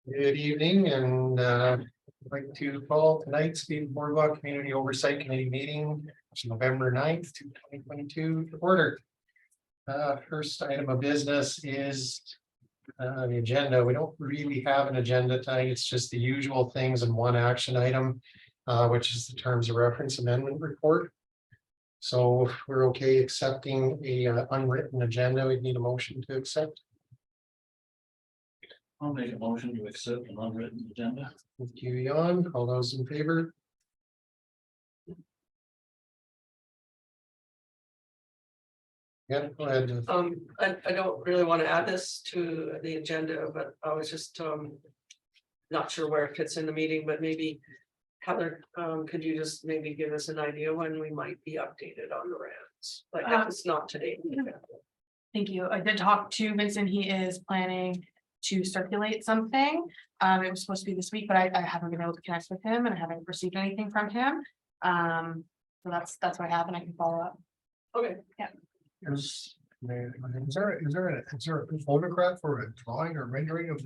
Good evening, and I'd like to call tonight's Beaver Boardwalk Community Oversight Committee meeting, November 9th, 2022 to order. First item of business is the agenda. We don't really have an agenda tonight. It's just the usual things and one action item, which is the terms of reference amendment report. So if we're okay accepting a unwritten agenda, we'd need a motion to accept. I'll make a motion to accept an unwritten agenda. Thank you, Jan. All those in favor? Yeah, go ahead. I don't really want to add this to the agenda, but I was just not sure where it fits in the meeting, but maybe Heather, could you just maybe give us an idea when we might be updated on the rants? Like if it's not today. Thank you. I did talk to Vincent. He is planning to circulate something. It was supposed to be this week, but I haven't been able to connect with him and I haven't received anything from him. So that's what I have and I can follow up. Okay. Yeah. Is there a photograph or a drawing or rendering of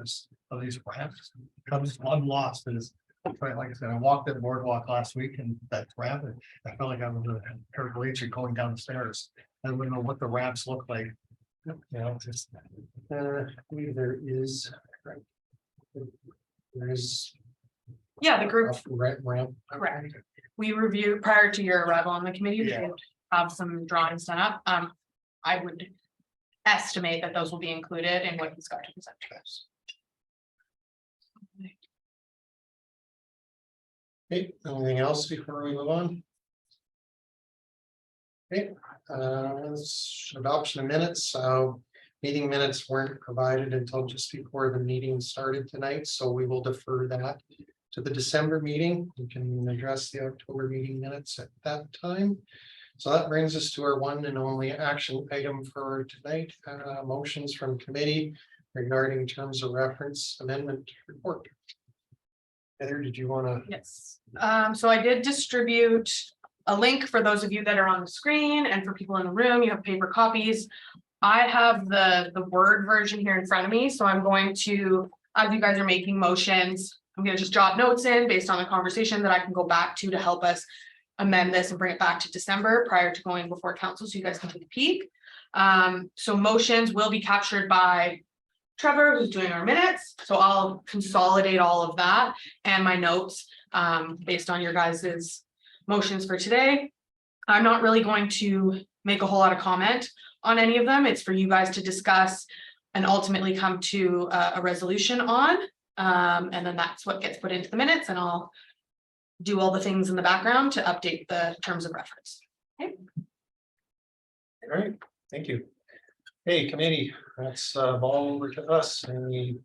these ramps? Because I'm lost. Is right, like I said, I walked that boardwalk last week and that ramp, and I felt like I was a paraplegic going down the stairs. I wouldn't know what the ramps look like. You know, just I believe there is. There is. Yeah, the group, Ramp. correct. We reviewed prior to your arrival on the committee, we Yeah. did have some drawings done up. I would estimate that those will be included in what he's got to present to us. Okay, anything else before we move on? Okay, adoption of minutes. Meeting minutes weren't provided until just before the meeting started tonight, so we will defer that to the December meeting. We can address the October meeting minutes at that time. So that brings us to our one and only action item for tonight, motions from committee regarding terms of reference amendment report. Heather, did you want to? Yes, so I did distribute a link for those of you that are on the screen and for people in the room, you have paper copies. I have the Word version here in front of me, so I'm going to, as you guys are making motions, I'm going to just jot notes in based on the conversation that I can go back to help us amend this and bring it back to December prior to going before council, so you guys can take a peek. So motions will be captured by Trevor, who's doing our minutes, so I'll consolidate all of that and my notes based on your guys's motions for today. I'm not really going to make a whole lot of comment on any of them. It's for you guys to discuss and ultimately come to a resolution on, and then that's what gets put into the minutes, and I'll do all the things in the background to update the terms of reference. Okay. All right, thank you. Hey, committee, that's ball over to us. Any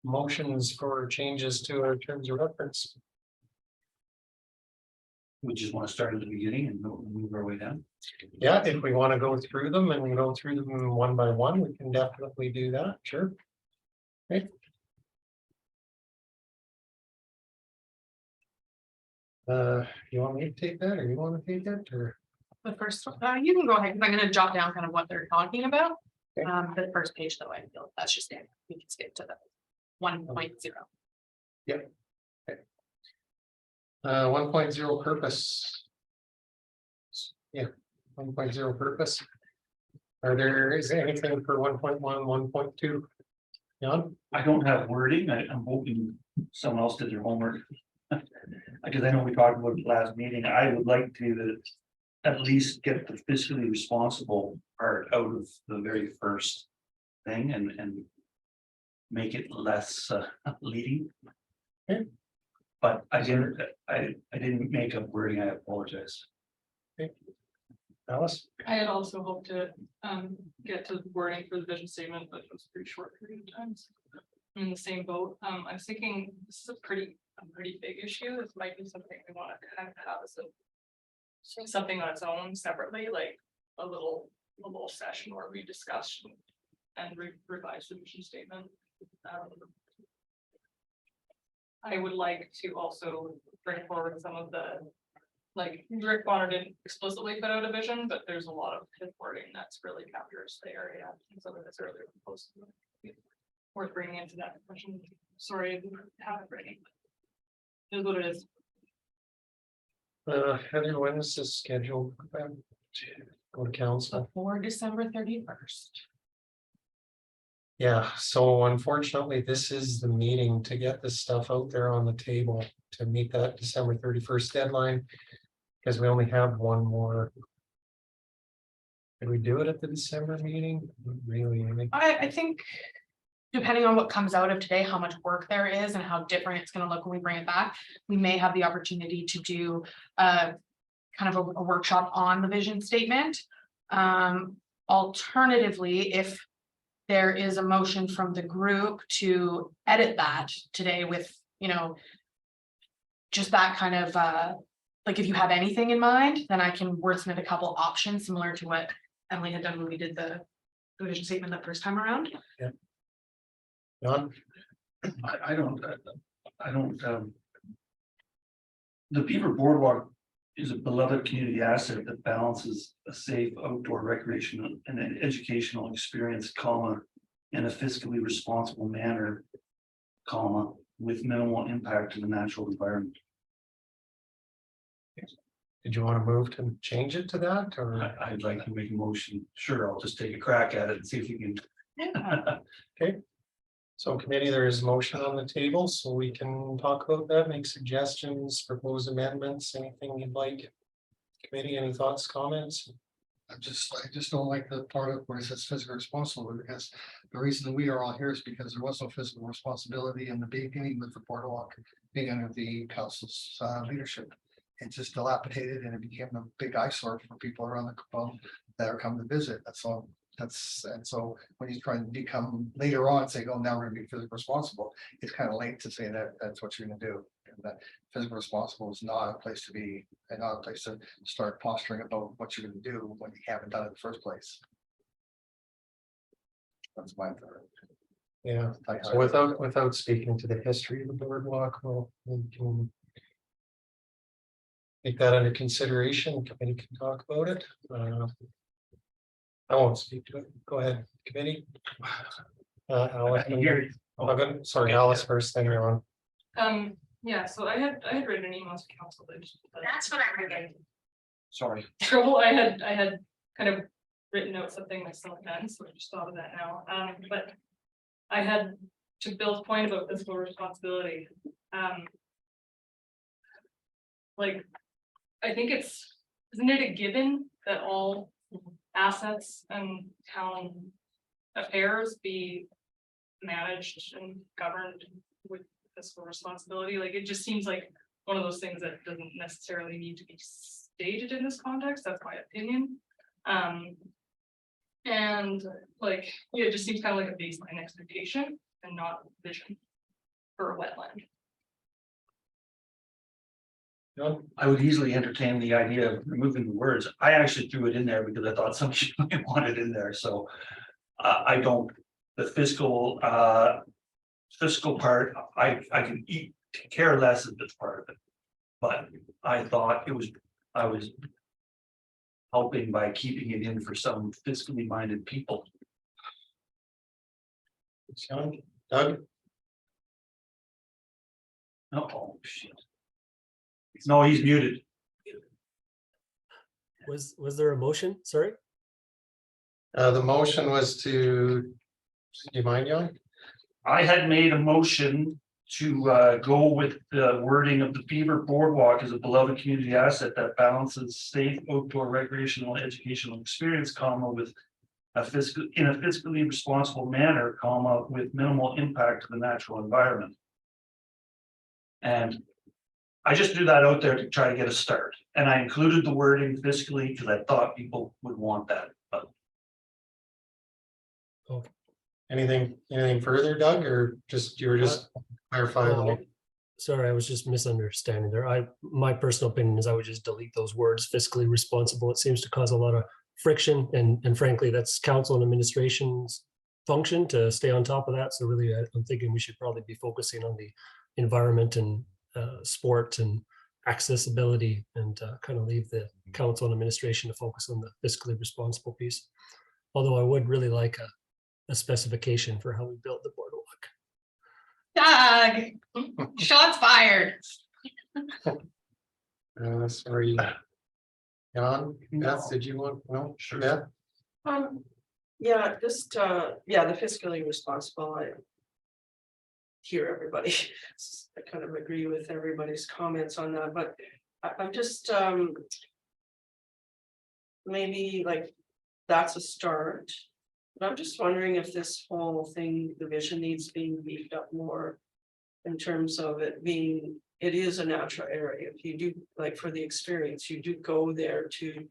motions for changes to our terms of reference? We just want to start at the beginning and move our way down. Yeah, if we want to go through them and go through them one by one, we can definitely do that. Sure. Okay. You want me to take that, or you want to take it, or? The first, you can go ahead, because I'm going to jot down kind of what they're talking about. Okay. The first page, though, I feel that's just it. We can skip to the 1.0. Yep. Okay. 1.0 purpose. Yeah, 1.0 purpose. Is there anything for 1.1, 1.2? Jan? I don't have wording. I'm hoping someone else did their homework. Because I know we talked about it last meeting. I would like to at least get the fiscally responsible part out of the very first thing and make it less leading. Okay. But I didn't make up wording. I apologize. Alice? I had also hoped to get to wording for the vision statement, but it was a pretty short period of time. So I'm in the same boat. I was thinking this is a pretty big issue. This might be something we want to kind of have as something on its own separately, like a little session where we discuss and revise the vision statement. I would like to also bring forward some of the, like, Rick Bonner didn't explicitly put out a vision, but there's a lot of his wording that's really captures the area. Some of this earlier posted. worth bringing into that question. Sorry, I didn't have it ready. It is what it is. Heather, when is this scheduled? Go to council. For December 31st. Yeah, so unfortunately, this is the meeting to get this stuff out there on the table to meet that December 31st deadline. Because we only have one more. Did we do it at the December meeting? Really? I think depending on what comes out of today, how much work there is and how different it's gonna look when we bring it back, we may have the opportunity to do kind of a workshop on the vision statement. Alternatively, if there is a motion from the group to edit that today with, you know, just that kind of like if you have anything in mind, then I can wordsmith a couple options similar to what Emily had done when we did the vision statement the first time around. John? I don't. The Beaver Boardwalk is a beloved community asset that balances a safe outdoor recreational and an educational experience, comma, in a fiscally responsible manner, comma, with minimal impact to the natural environment. Did you want to move to change it to that or? I'd like to make a motion. Sure, I'll just take a crack at it and see if we can. Okay. So committee, there is motion on the table, so we can talk about that, make suggestions, propose amendments, anything you'd like. Committee, any thoughts, comments? I just don't like the part of where it says physical responsible, because the reason we are all here is because there was no physical responsibility in the beginning with the Boardwalk being under the council's leadership. It just dilapidated and it became a big eyesore for people around the compound that are coming to visit. That's all. And so when you try and become later on saying, oh, now we're gonna be physically responsible, it's kind of late to say that that's what you're gonna do. And that physical responsible is not a place to be, and not a place to start posturing about what you're gonna do when you haven't done it in the first place. That's my thought. Yeah, Like, so without speaking to the history of the boardwalk, well, we can. Take that under consideration, committee can talk about it. I won't speak to it. Go ahead, committee. Alice, sorry, Alice first, then you're on. Yeah, so I had written an email to council. That's what I read. Sorry. So I had kind of written out something like some then, so I just thought of that now. But I had, to Bill's point about fiscal responsibility. Like, I think isn't it a given that all assets and town affairs be managed and governed with fiscal responsibility? Like, it just seems like one of those things that doesn't necessarily need to be stated in this context. That's my opinion. And like, yeah, it just seems kind of like a baseline expectation and not vision for a wetland. I would easily entertain the idea of removing the words. I actually threw it in there because I thought somebody might want it in there, so. I don't, the fiscal part, I can care less if it's part of it. But I thought I was helping by keeping it in for some fiscally minded people. Doug? Oh, shit. No, he's muted. Was there a motion? Sorry. The motion was to, do you mind, Jan? I had made a motion to go with the wording of the Beaver Boardwalk as a beloved community asset that balances safe outdoor recreational educational experience, comma, with a fiscally responsible manner, comma, with minimal impact to the natural environment. And I just threw that out there to try to get a start, and I included the wording fiscally because I thought people would want that. But Anything further, Doug, or just, you were just clarifying? Sorry, I was just misunderstanding there. My personal opinion is I would just delete those words, fiscally responsible. It seems to cause a lot of friction, and frankly, that's council and administration's function to stay on top of that. So really, I'm thinking we should probably be focusing on the environment and sport and accessibility, and kind of leave the council and administration to focus on the fiscally responsible piece. Although I would really like a specification for how we built the boardwalk. Doug, shots fired. Sorry. John, Beth, did you want, no? Sure. Beth? Yeah, just, yeah, the fiscally responsible, I hear everybody. I kind of agree with everybody's comments on that, but I'm just, maybe like, that's a start. But I'm just wondering if this whole thing, the vision needs being beefed up more in terms of it being, it is a natural area. If you do, like for the experience, you do go there to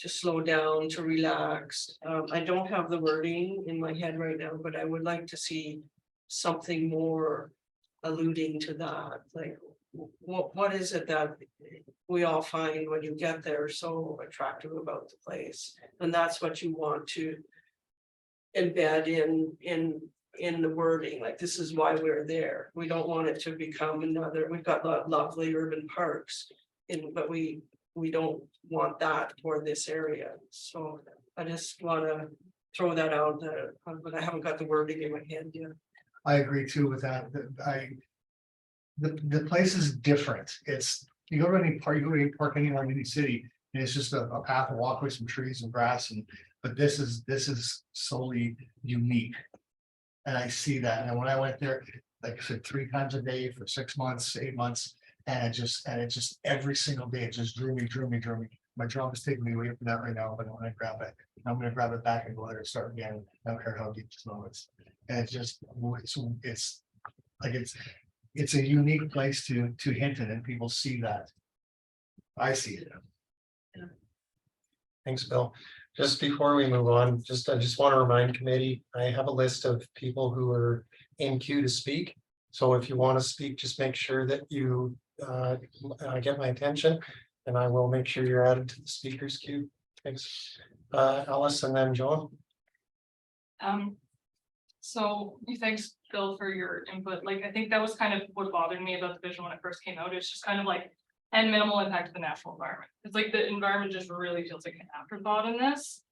slow down, to relax. I don't have the wording in my head right now, but I would like to see something more alluding to that. Like, what is it that we all find when you get there so attractive about the place? And that's what you want to embed in the wording, like this is why we're there. We don't want it to become another, we've got lovely urban parks. But we don't want that for this area. So I just wanna throw that out there, but I haven't got the wording in my head yet. I agree too with that, the place is different. It's, you go to any park, you go to any park anywhere in any city, and it's just a path, a walkway, some trees and grass, but this is solely unique. And I see that, and when I went there, like I said, 3 times a day for 6 months, 8 months, and it just every single day, it just drew me. My job is taking me away from that right now, but I want to grab it. I'm gonna grab it back and go there and start again. I don't care how deep the snow is. And it's like it's a unique place to Hinton, and people see that. I see it. Thanks, Bill. Just before we move on, I just want to remind committee, I have a list of people who are in queue to speak. So if you want to speak, just make sure that you get my attention, and I will make sure you're added to the speakers queue. Thanks. Alice and then Joan. So thanks, Bill, for your input. Like, I think that was kind of what bothered me about the vision when it first came out. It's just kind of like, and minimal impact to the natural environment. It's like the environment just really feels like an afterthought in this.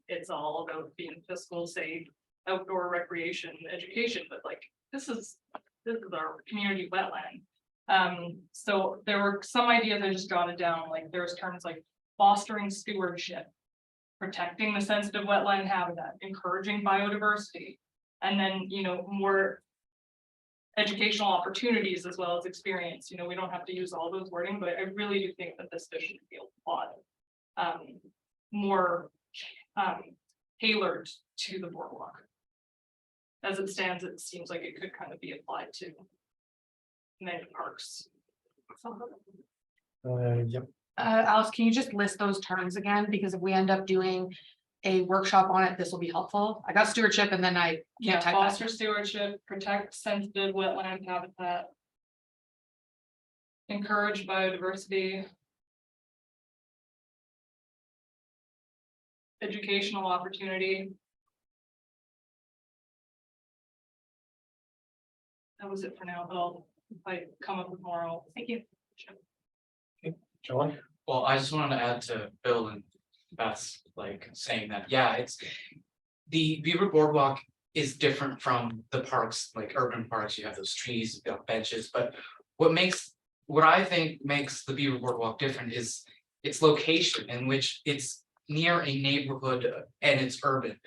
It's all about being fiscal, safe, outdoor recreation, education, but like this is our community wetland. So there were some ideas I just jotted down, like there's terms like fostering stewardship, protecting the sensitive wetland habitat, encouraging biodiversity, and then, you know, more educational opportunities as well as experience. You know, we don't have to use all those wording, but I really do think that this vision should be a lot more tailored to the boardwalk. As it stands, it seems like it could kind of be applied to many parks. Yep. Alice, can you just list those terms again? Because if we end up doing a workshop on it, this will be helpful. I got stewardship and then I can't type that. Foster stewardship, protect sensitive wetland habitat, encourage biodiversity, educational opportunity. That was it for now, but if I come up with more, thank you. Joan. Well, I just wanted to add to Bill and Beth's like saying that, yeah, it's the Beaver Boardwalk is different from the parks, like urban parks. You have those trees, you have benches, but what I think makes the Beaver Boardwalk different is its location, in which it's near a neighborhood and it's urban.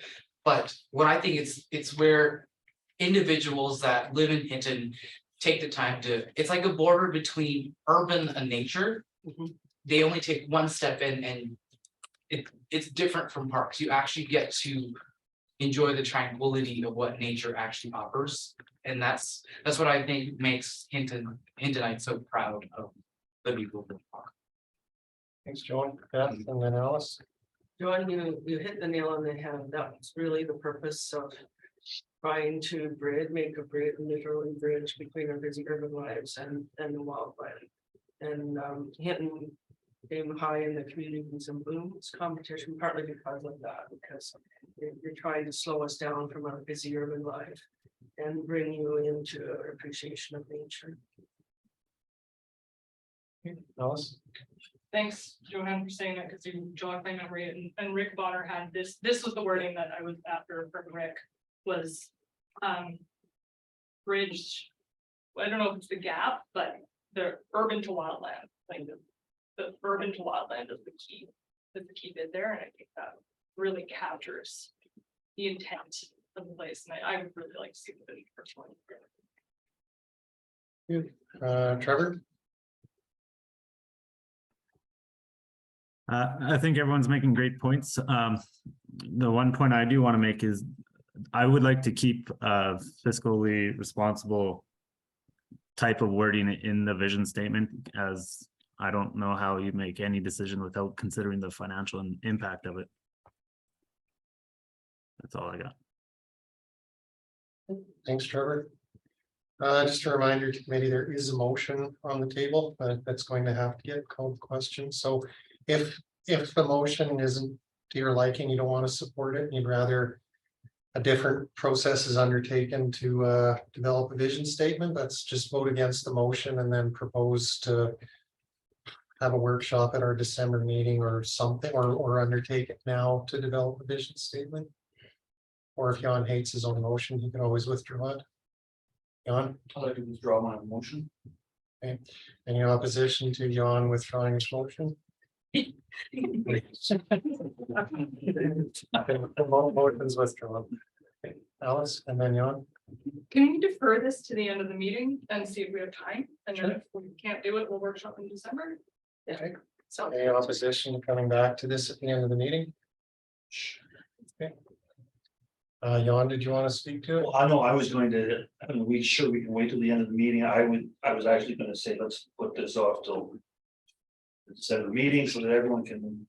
But what I think it's where individuals that live in Hinton take the time to, it's like a border between urban and nature. They only take one step in, and it's different from parks. You actually get to enjoy the tranquility of what nature actually offers, and that's what I think makes Hintonites so proud of the Beaver Park. Thanks, Joan. Beth and then Alice. Joan, you hit the nail on the head. That's really the purpose of trying to make a bridge, literally bridge between our busy urban lives and the wildlife. And Hinton came high in the communities and blooms competition, partly because of that, because you're trying to slow us down from our busy urban life and bring you into an appreciation of nature. Alice. Thanks, Joanne, for saying that, because you jogged my memory, and Rick Bonner had this was the wording that I was after from Rick, was bridge. I don't know if it's the gap, but the urban to wildland, like the urban to wildland is the key bit there, and I think that really captures the intent of the place, and I would really like to see the vision personally. Trevor? I think everyone's making great points. The one point I do want to make is I would like to keep fiscally responsible type of wording in the vision statement, as I don't know how you make any decision without considering the financial impact of it. That's all I got. Thanks, Trevor. Just a reminder to committee, there is a motion on the table, that's going to have to get called question. So if the motion isn't to your liking, you don't want to support it, you'd rather a different process is undertaken to develop a vision statement, let's just vote against the motion and then propose to have a workshop at our December meeting or something, or undertake it now to develop a vision statement. Or if Jan hates his own motion, he can always withdraw it. Jan, I'd like to withdraw my motion. any opposition to Jan withdrawing his motion? Motion's withdrawn. Okay, Alice, and then Jan. Can we defer this to the end of the meeting and see if we have time? And then if we can't do it, we'll workshop in December. Okay. So Any opposition to coming back to this at the end of the meeting? Okay. Jan, did you want to speak to it? Well, I know I was going to, I mean, we can wait till the end of the meeting. I was actually gonna say, let's put this off till the December meeting so that everyone can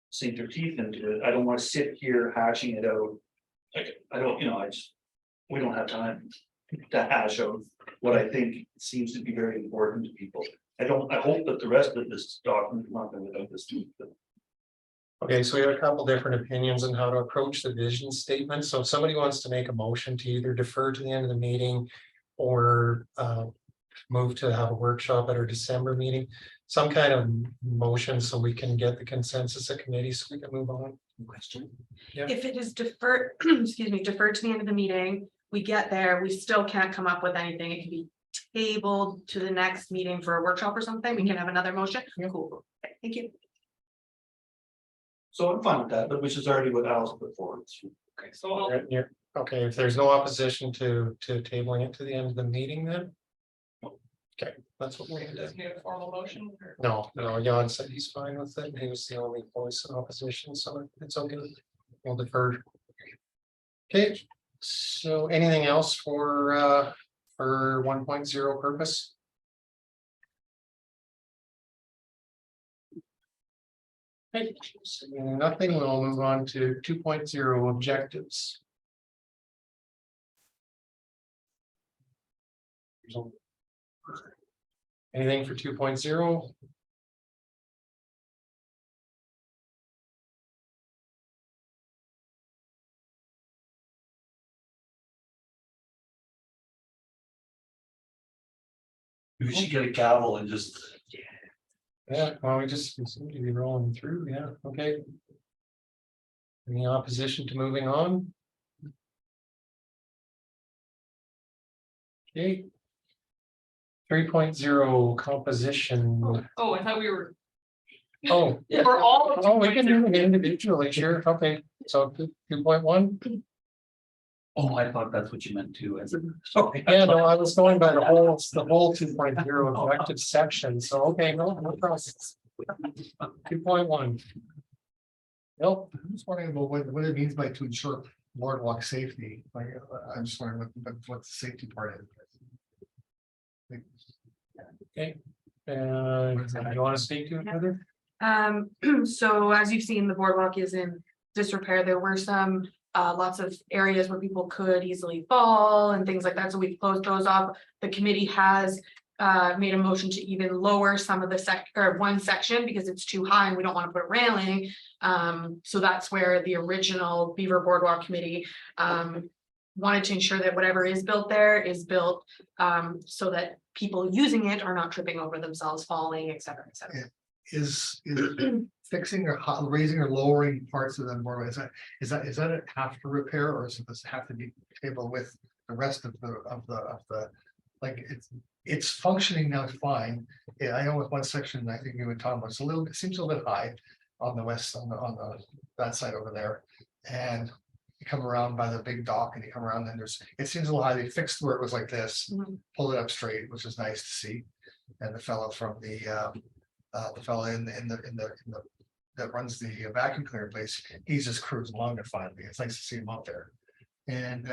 sink their teeth into it. I don't want to sit here hashing it out. Like, I don't, we don't have time to hash out what I think seems to be very important to people. I hope that the rest of this document is not going to without this too. Okay, so we have a couple different opinions on how to approach the vision statement. So if somebody wants to make a motion to either defer to the end of the meeting or move to have a workshop at our December meeting, some kind of motion so we can get the consensus of committee so we can move on. Question. Yeah. If it is deferred, excuse me, deferred to the end of the meeting, we get there, we still can't come up with anything. It can be tabled to the next meeting for a workshop or something. We can have another motion. Cool. Okay, thank you. So I'm fine with that, but which is already what Alice put forward. Okay, so I'll Okay, if there's no opposition to tabling it to the end of the meeting, then. Okay, that's what we're gonna do. just need a formal motion. or- No, Jan said he's fine with it. He was the only voice in opposition, so it's okay. We'll defer. Okay, so anything else for 1.0 purpose? Okay, seeing nothing, we'll move on to 2.0 objectives. Anything for 2.0? We should get a gavel and just. Yeah, well, we seem to be rolling through, yeah, okay. Any opposition to moving on? Okay. 3.0 composition. Oh, I thought we were. Oh, For all of oh, we can do it individually, sure, okay, so 2.1. Oh, I thought that's what you meant too. Sorry. Yeah, no, I was going by the whole 2.0 objective section, so okay, no process. 2.1. Nope, I'm just wondering about what it means by to ensure boardwalk safety. Like, I'm just wondering what the safety part is. okay. You want to speak to it, Heather? So as you've seen, the boardwalk is in disrepair. There were some lots of areas where people could easily fall and things like that. So we've closed those off. The committee has made a motion to even lower some of the one section because it's too high and we don't want to put a railing. So that's where the original Beaver Boardwalk Committee wanted to ensure that whatever is built there is built so that people using it are not tripping over themselves, falling, et cetera, et cetera. Is fixing or raising or lowering parts of the boardwalk, is that a have to repair, or does it have to be able with the rest of the, like, it's functioning now fine. Yeah, I know with one section, I think you and Tom was a little, it seems a little bit high on the west, on the, that side over there. And you come around by the big dock and you come around and it seems a little high. They fixed where it was like this, pulled it up straight, which is nice to see. And the fellow from the fellow in the that runs the vacuum cleaner place, he's just cruising along there finally. It's nice to see him out there. And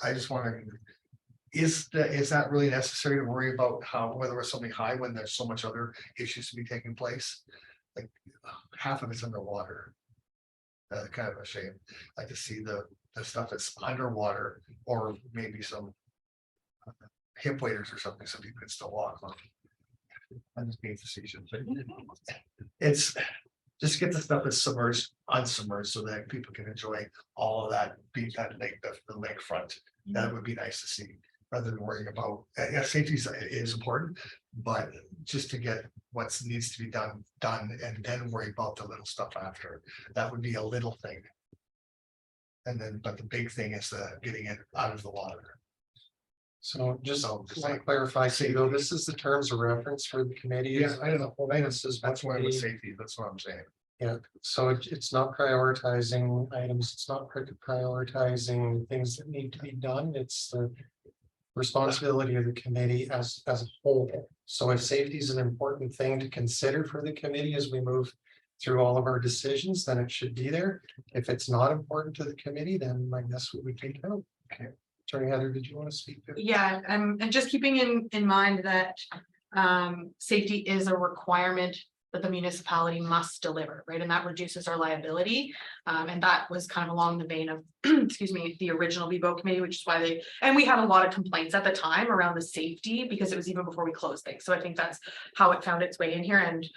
I just wonder, is that really necessary to worry about whether it's something high when there's so much other issues to be taking place? Like half of it's underwater. Kind of a shame. Like to see the stuff that's underwater, or maybe some hip waders or something, so people can still walk on. I'm just being facetious. It's just get the stuff that's submerged, unsubmerged, so that people can enjoy all of that, be that lake, the lakefront. That would be nice to see, rather than worrying about, yeah, safety is important, but just to get what needs to be done, and then worry about the little stuff after. That would be a little thing. And then, but the big thing is getting it out of the water. So just want to clarify, so this is the terms of reference for the committee. Yeah, I don't know. This is That's why what with the- safety, that's what I'm saying. Yeah, so it's not prioritizing items, it's not prioritizing things that need to be done, it's the responsibility of the committee as a whole. So if safety is an important thing to consider for the committee as we move through all of our decisions, then it should be there. If it's not important to the committee, then I guess we would take it out. Okay. Attorney Heather, did you want to speak to? Yeah, and just keeping in mind that safety is a requirement that the municipality must deliver, right? And that reduces our liability. And that was kind of along the vein of, excuse me, the original BBO committee, which is why and we had a lot of complaints at the time around the safety, because it was even before we closed things. So I think that's how it found its way in here, and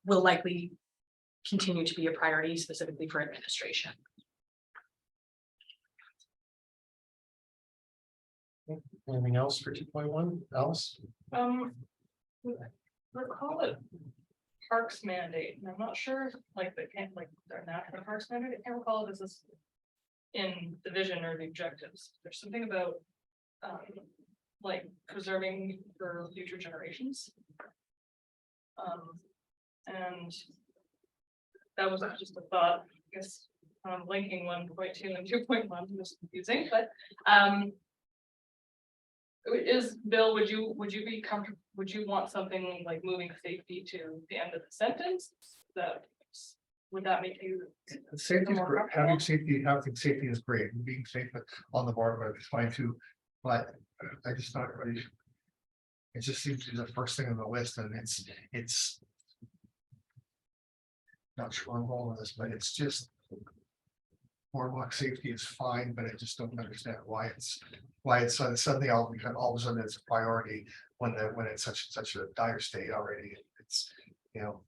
will likely continue to be a priority specifically for administration. Anything else for 2.1, Alice? Recall it parks mandate, and I'm not sure, like, they can't, like, their national parks mandate, I can't recall if this is in the vision or the objectives. There's something about like preserving for future generations. And that was just a thought, I guess, linking 1.2 and 2.1 was confusing, but is Bill, would you be comfortable, would you want something like moving safety to the end of the sentence? Would that make you? Safety is great. Having safety is great. And being safe on the board is fine too. But I just not really. It just seems to be the first thing on the list, and it's not sure I'm wrong with this, but it's just boardwalk safety is fine, but I just don't understand why it's suddenly all of a sudden it's a priority when it's such a dire state already. It's, you know.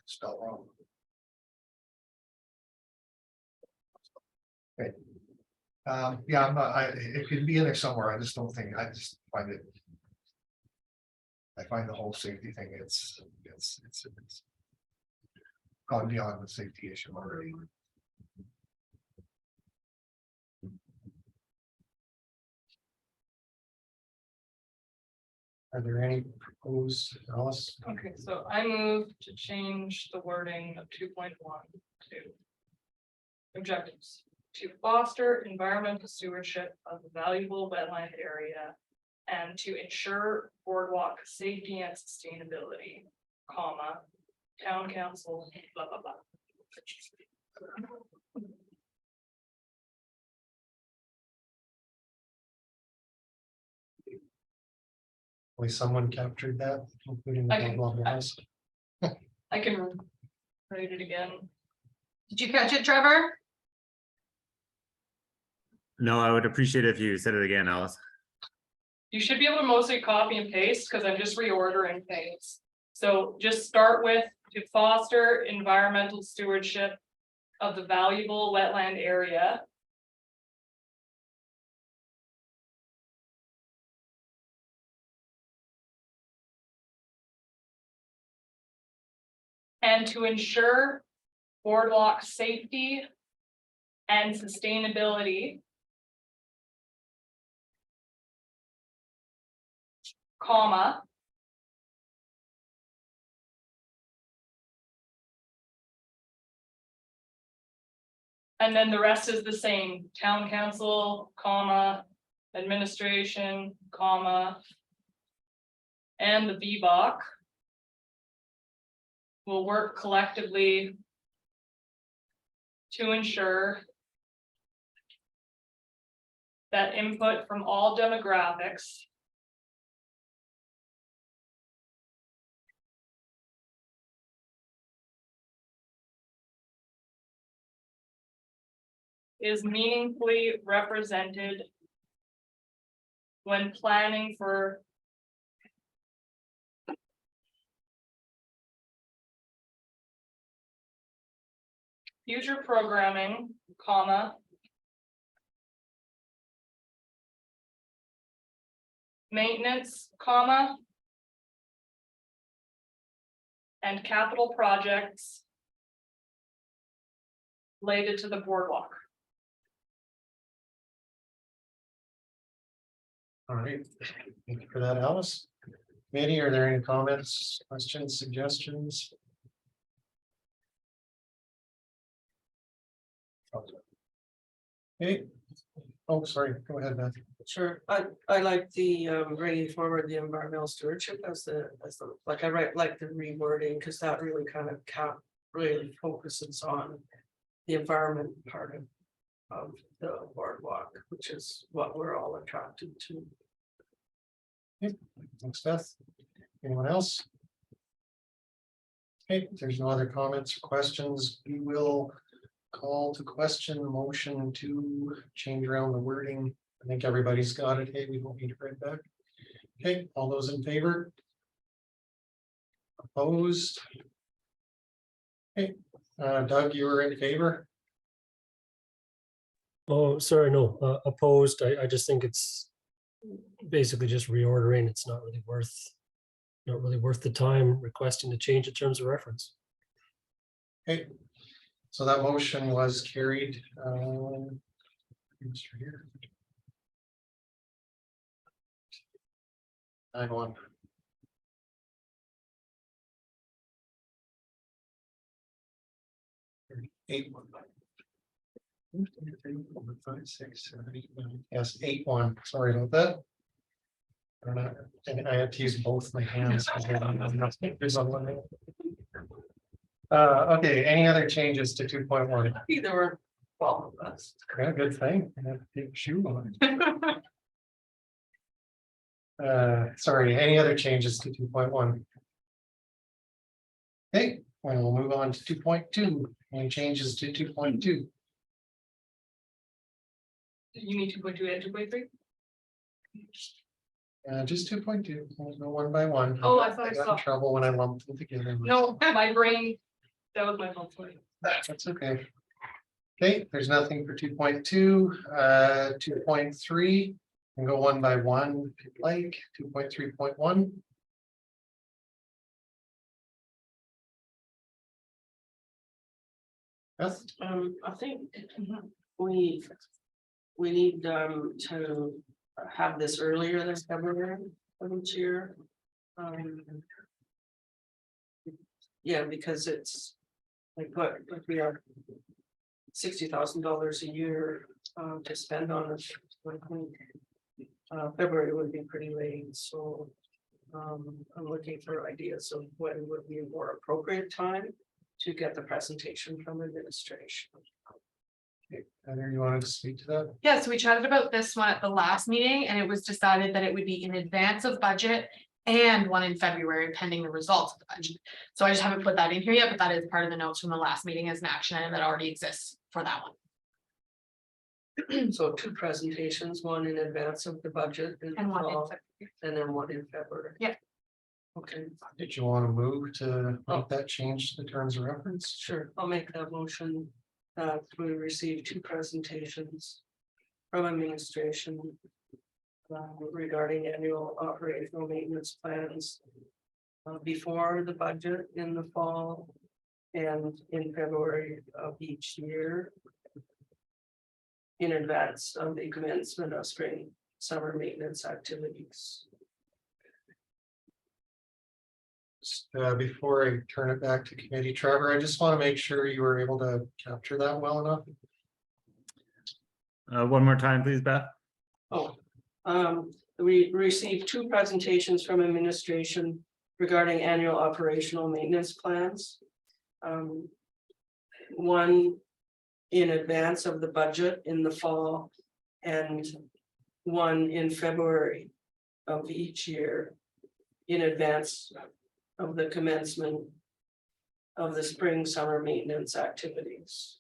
Spelled wrong. Okay. Yeah, I'm not, it could be in there somewhere. I just don't think, I just find it. I find the whole safety thing, it's gone beyond the safety issue already. Are there any proposed, Alice? Okay, so I move to change the wording of 2.1 to objectives to foster environmental stewardship of the valuable wetland area and to ensure boardwalk safety and sustainability, comma, town council, blah, blah, blah. Someone captured that, including the I can- blah, blah, blahs. I can write it again. Did you catch it, Trevor? No, I would appreciate it if you said it again, Alice. You should be able to mostly copy and paste because I'm just reordering things. So just start with to foster environmental stewardship of the valuable wetland area. And to ensure boardwalk safety and sustainability, comma, and then the rest is the same, town council, comma, administration, comma, and the VBOC will work collectively to ensure that input from all demographics is meaningfully represented when planning for future programming, comma, maintenance, comma, and capital projects related to the boardwalk. All right, thank you for that, Alice. Committee, are there any comments, questions, suggestions? Okay. Oh, sorry, go ahead, Beth. Sure, I like the bringing forward the environmental stewardship as the, like, like the rewording, because that really kind of really focuses on the environment part of the boardwalk, which is what we're all attracted to. Thanks, Beth. Anyone else? Okay, if there's no other comments or questions, we will call to question the motion to change around the wording. I think everybody's got it. Hey, we won't need to read back. Okay, all those in favor? Opposed? Okay, Doug, you were in favor? Oh, sorry, no, opposed. I just think it's basically just reordering. It's not really worth the time requesting to change the terms of reference. Okay, so that motion was carried. Here. 9-1. Eight one. 5, 6, 7, 8, 9. Yes, 8-1. Sorry about that. I don't know. I had to use both my hands. There's on one hand. Okay, any other changes to 2.1? Either were well of us. Yeah, good thing. I have to take a shoe on. Sorry, any other changes to 2.1? Okay, and we'll move on to 2.2. Any changes to 2.2? You need 2.2 and 2.3? Just 2.2. We'll go one by one. Oh, I thought I got saw. in trouble when I lumped them together. No, my brain, that was my fault. Sorry. That's okay. Okay, there's nothing for 2.2, 2.3, and go one by one if you'd like. 2.3.1. Yes, I think we need to have this earlier than February of each year. Yeah, because it's like what we are $60,000 a year to spend on it. February would be pretty late, so I'm looking for ideas of when would be a more appropriate time to get the presentation from administration. Heather, you wanted to speak to that? Yeah, so we chatted about this one at the last meeting and it was decided that it would be in advance of budget and one in February pending the results of the budget. So I just haven't put that in here yet, but that is part of the notes from the last meeting as an action item that already exists for that one. So 2 presentations, one in advance of the budget in And one in fall, February. and then one in February. Yeah. Okay, Did you want to move to make that change to the terms of reference? sure, I'll make that motion. We receive 2 presentations from administration regarding annual operational maintenance plans before the budget in the fall and in February of each year. in advance of the commencement of spring summer maintenance activities. Before I turn it back to committee, Trevor, I just want to make sure you were able to capture that well enough. One more time, please, Beth. Oh, we received 2 presentations from administration regarding annual operational maintenance plans. One in advance of the budget in the fall and one in February of each year in advance of the commencement of the spring summer maintenance activities.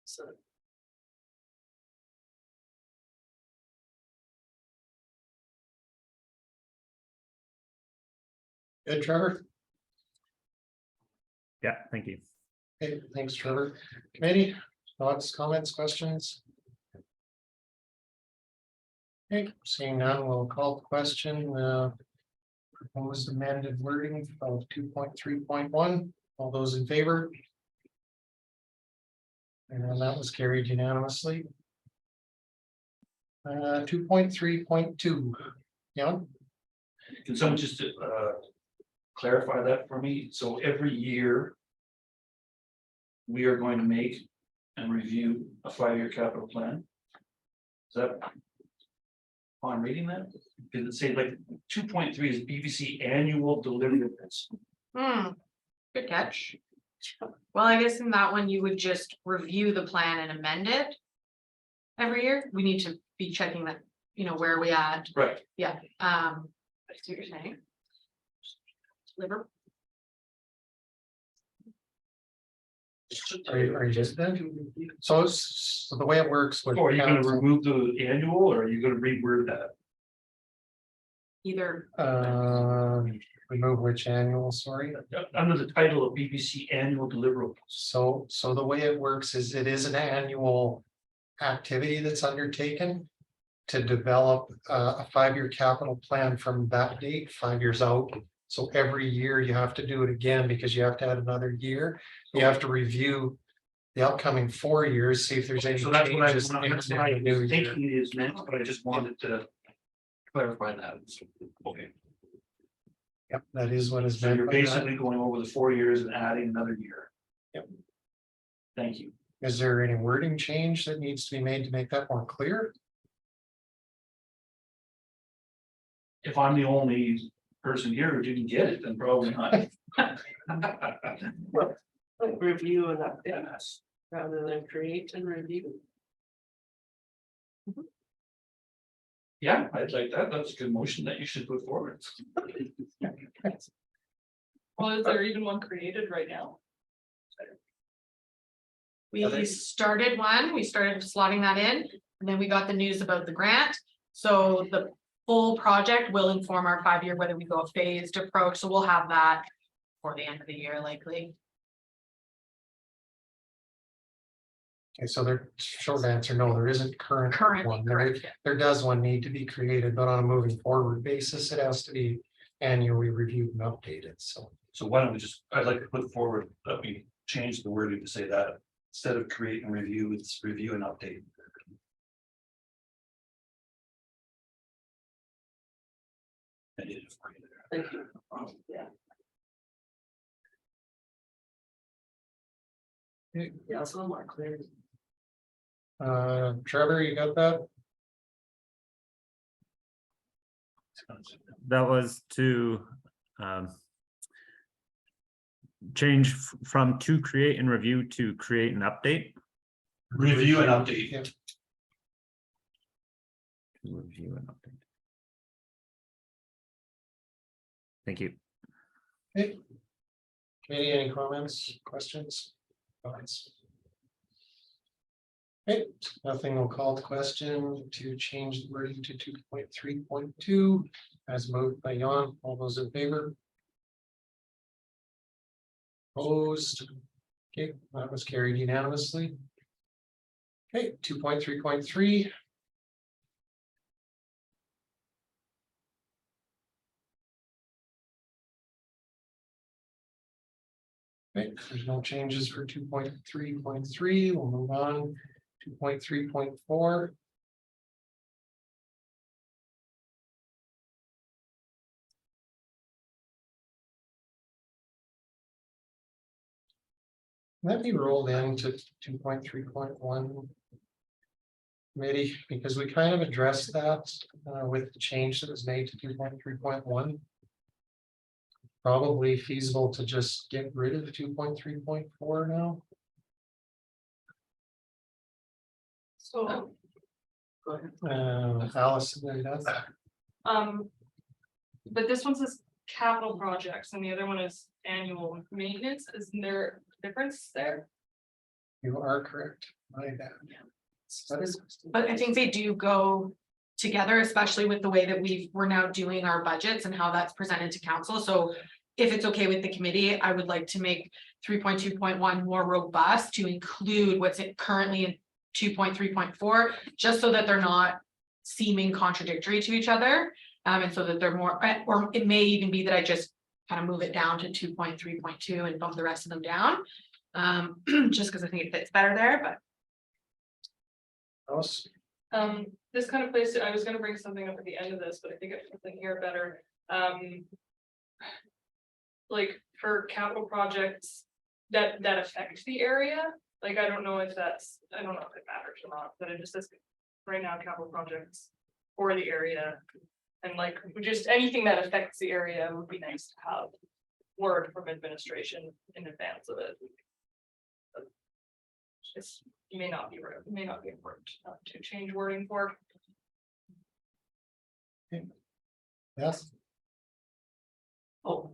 So. Good, Trevor. Yeah, thank you. Okay, thanks, Trevor. Committee, thoughts, comments, questions? Okay, seeing none, we'll call the question. Proposed amended wording of 2.3.1. All those in favor? And then that was carried unanimously. 2.3.2. Yeah, Can someone just clarify that for me? So every year we are going to make and review a 5-year capital plan. Is that on reading that? Did it say like 2.3 is BBC annual deliverables? Good catch. Well, I guess in that one, you would just review the plan and amend it. Every year, we need to be checking that, where are we at? Right. Yeah, I see what you're saying. Liver. are you just then? So the way it works with. So are you gonna council, remove the annual or are you gonna reword that? Either, remove which annual, sorry. Under the title of BBC annual deliverables. So the way it works is it is an annual activity that's undertaken to develop a 5-year capital plan from that date, 5 years out. So every year you have to do it again because you have to add another year. You have to review the upcoming 4 years, see if there's any So that's what I changes. was in the new year. thinking it is meant, but I just wanted to clarify that. Okay, Yep, that is what is so meant you're by that. basically going over the 4 years and adding another year. Yep. Thank you. Is there any wording change that needs to be made to make that more clear? If I'm the only person here who didn't get it, then probably not. Like review and update rather than create and review. Yeah, I'd like that. That's a good motion that you should put forward. Well, is there even one created right now? we started one, we started slotting that in, and then we got the news about the grant. So the full project will inform our 5-year, whether we go a phased approach, so we'll have that for the end of the year likely. Okay, so there, short answer, no, there isn't currently one. Correct, yeah. There does one need to be created, but on a moving forward basis, it has to be annually reviewed and updated, so. So why don't we just, I'd like to put forward that we change the wording to say that instead of create and review, it's review and update. I did it for you there. Thank you. Yeah. Yeah, it's a little more clear. Trevor, you got that? That was to change from to create and review to create and update. Review and update. Yeah. Review and update. Thank you. Okay. Committee, any comments, questions? Comments? Okay, nothing, will call the question to change the wording to 2.3.2 as moved by Jan. All those in favor? Opposed? Okay, that was carried unanimously. Okay, 2.3.3. Okay, if there's no changes for 2.3.3, we'll move on. 2.3.4. Let me roll into 2.3.1. Committee, because we kind of addressed that with the change that was made to 2.3.1. Probably feasible to just get rid of the 2.3.4 now. So, Go ahead. Allison, there does. but this one says capital projects and the other one is annual maintenance. Isn't there a difference there? You are correct. My bad. That is- But I think they do go together, especially with the way that we're now doing our budgets and how that's presented to council. So if it's okay with the committee, I would like to make 3.2.1 more robust to include what's currently in 2.3.4, just so that they're not seeming contradictory to each other. And so that they're more, or it may even be that I just kind of move it down to 2.3.2 and bump the rest of them down. Just because I think it fits better there, but Alice? This kind of place, I was gonna bring something up at the end of this, but I think it's something here better. Like for capital projects that affect the area, like I don't know if it matters or not, but it just says right now capital projects for the area. And like just anything that affects the area would be nice to have word from administration in advance of it. It's may not be right, may not be important to change wording for. Yes. Oh,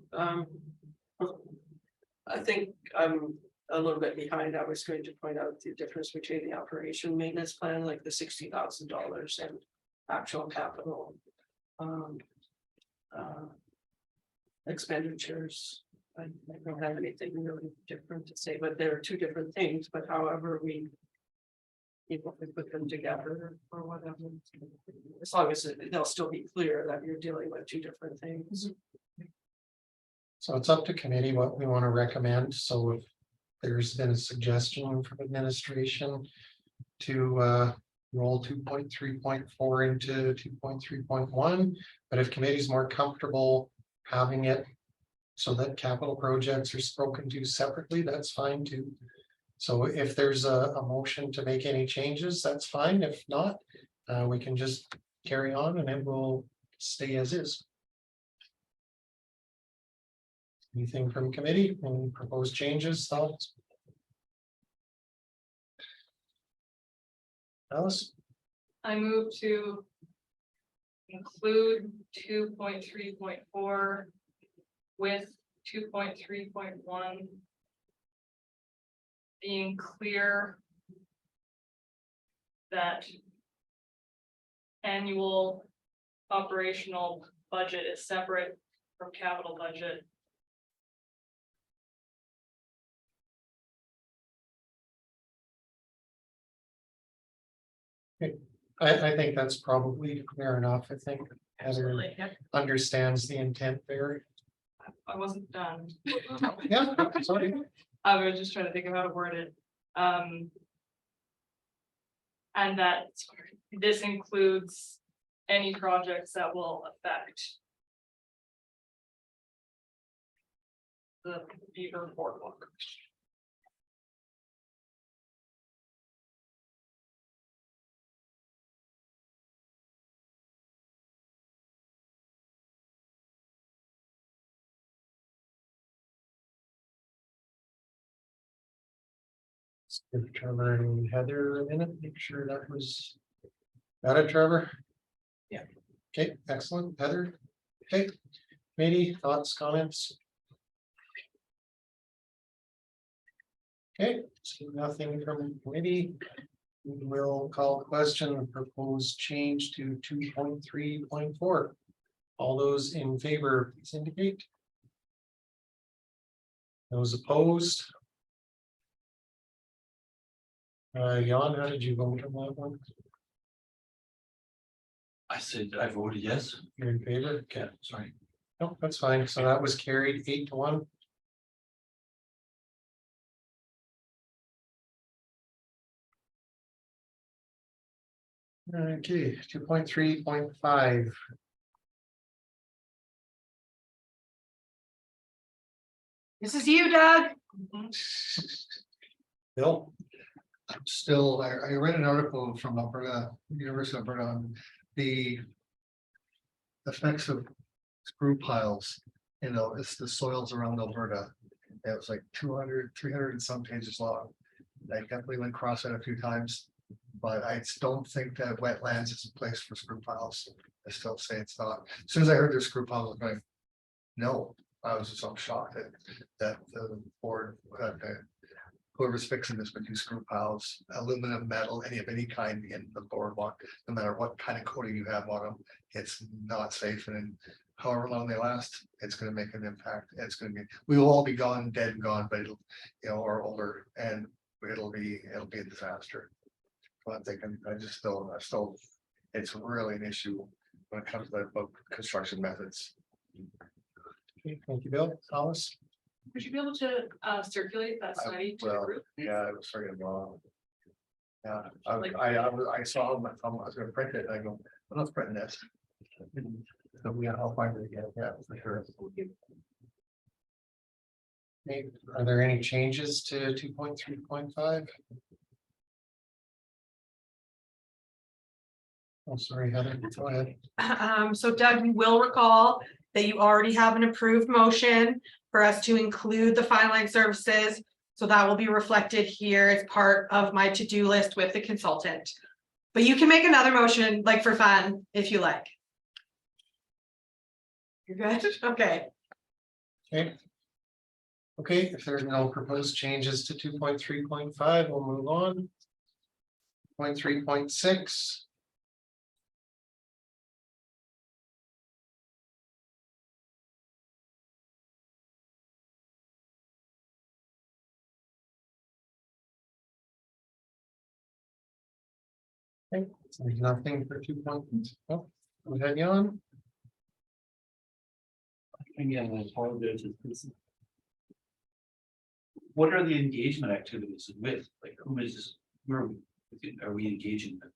I think I'm a little bit behind. I was going to point out the difference between the operation maintenance plan, like the $60,000 and actual capital. Expenditures. I don't have anything really different to say, but there are two different things, but however we put them together or whatever. As long as they'll still be clear that you're dealing with two different things. So it's up to committee what we want to recommend. So if there's been a suggestion from administration to roll 2.3.4 into 2.3.1, but if committee is more comfortable having it so that capital projects are spoken to separately, that's fine too. So if there's a motion to make any changes, that's fine. If not, we can just carry on and it will stay as is. Anything from committee? Any proposed changes, thoughts? Alice? I move to include 2.3.4 with 2.3.1 being clear that annual operational budget is separate from capital budget. I think that's probably clear enough. I think Heather absolutely. Yep. understands the intent there. I wasn't done. Yeah, sorry. I was just trying to think of how to word it. And that this includes any projects that will affect the Beaver Boardwalk. Give Trevor and Heather a minute, make sure that was. Got it, Trevor? Yeah. Okay, excellent. Heather? Okay. Committee, thoughts, comments? Okay, so nothing from committee. We will call the question, proposed change to 2.3.4. All those in favor, please indicate. Those opposed? Jan, how did you vote on that one? I said I voted yes. You're in favor? Okay, Sorry. no, that's fine. So that was carried 8-1. Okay, 2.3.5. This is you, Doug. Bill, I'm still, I read an article from Alberta, University of Alberta on the effects of screw piles, it's the soils around Alberta. It was like 200, 300 and some pages long. I definitely went across it a few times, but I don't think that wetlands is a place for screw piles. I still say it's not. As soon as I heard there's screw piles, I was going, no, I was just so shocked that the board, whoever's fixing this would do screw piles, aluminum, metal, any kind in the boardwalk, no matter what kind of coating you have on them, it's not safe. And however long they last, it's going to make an impact. It's going to be, we will all be gone, dead and gone, but it'll, or older, and it'll be a disaster. But I'm thinking, I still, it's really an issue when it comes to construction methods. okay, thank you, Bill. Alice? Would you be able to circulate that study to the Well, group? yeah, I was forgetting about. Yeah, I saw my thumb, I was gonna print it, and I go, well, let's print this. So yeah, I'll find it again, yeah, for sure. Okay, are there any changes to 2.3.5? Oh, sorry, Heather, go ahead. So Doug, you will recall that you already have an approved motion for us to include the fine line services. So that will be reflected here as part of my to-do list with the consultant. But you can make another motion, like for fun, if you like. You're good? Okay. Okay. Okay, if there's no proposed changes to 2.3.5, we'll move on. 3.6. Okay, so there's nothing for 2.0. Oh, go ahead, Jan. Again, I apologize. What are the engagement activities with, like, who is this, where are we engaging with?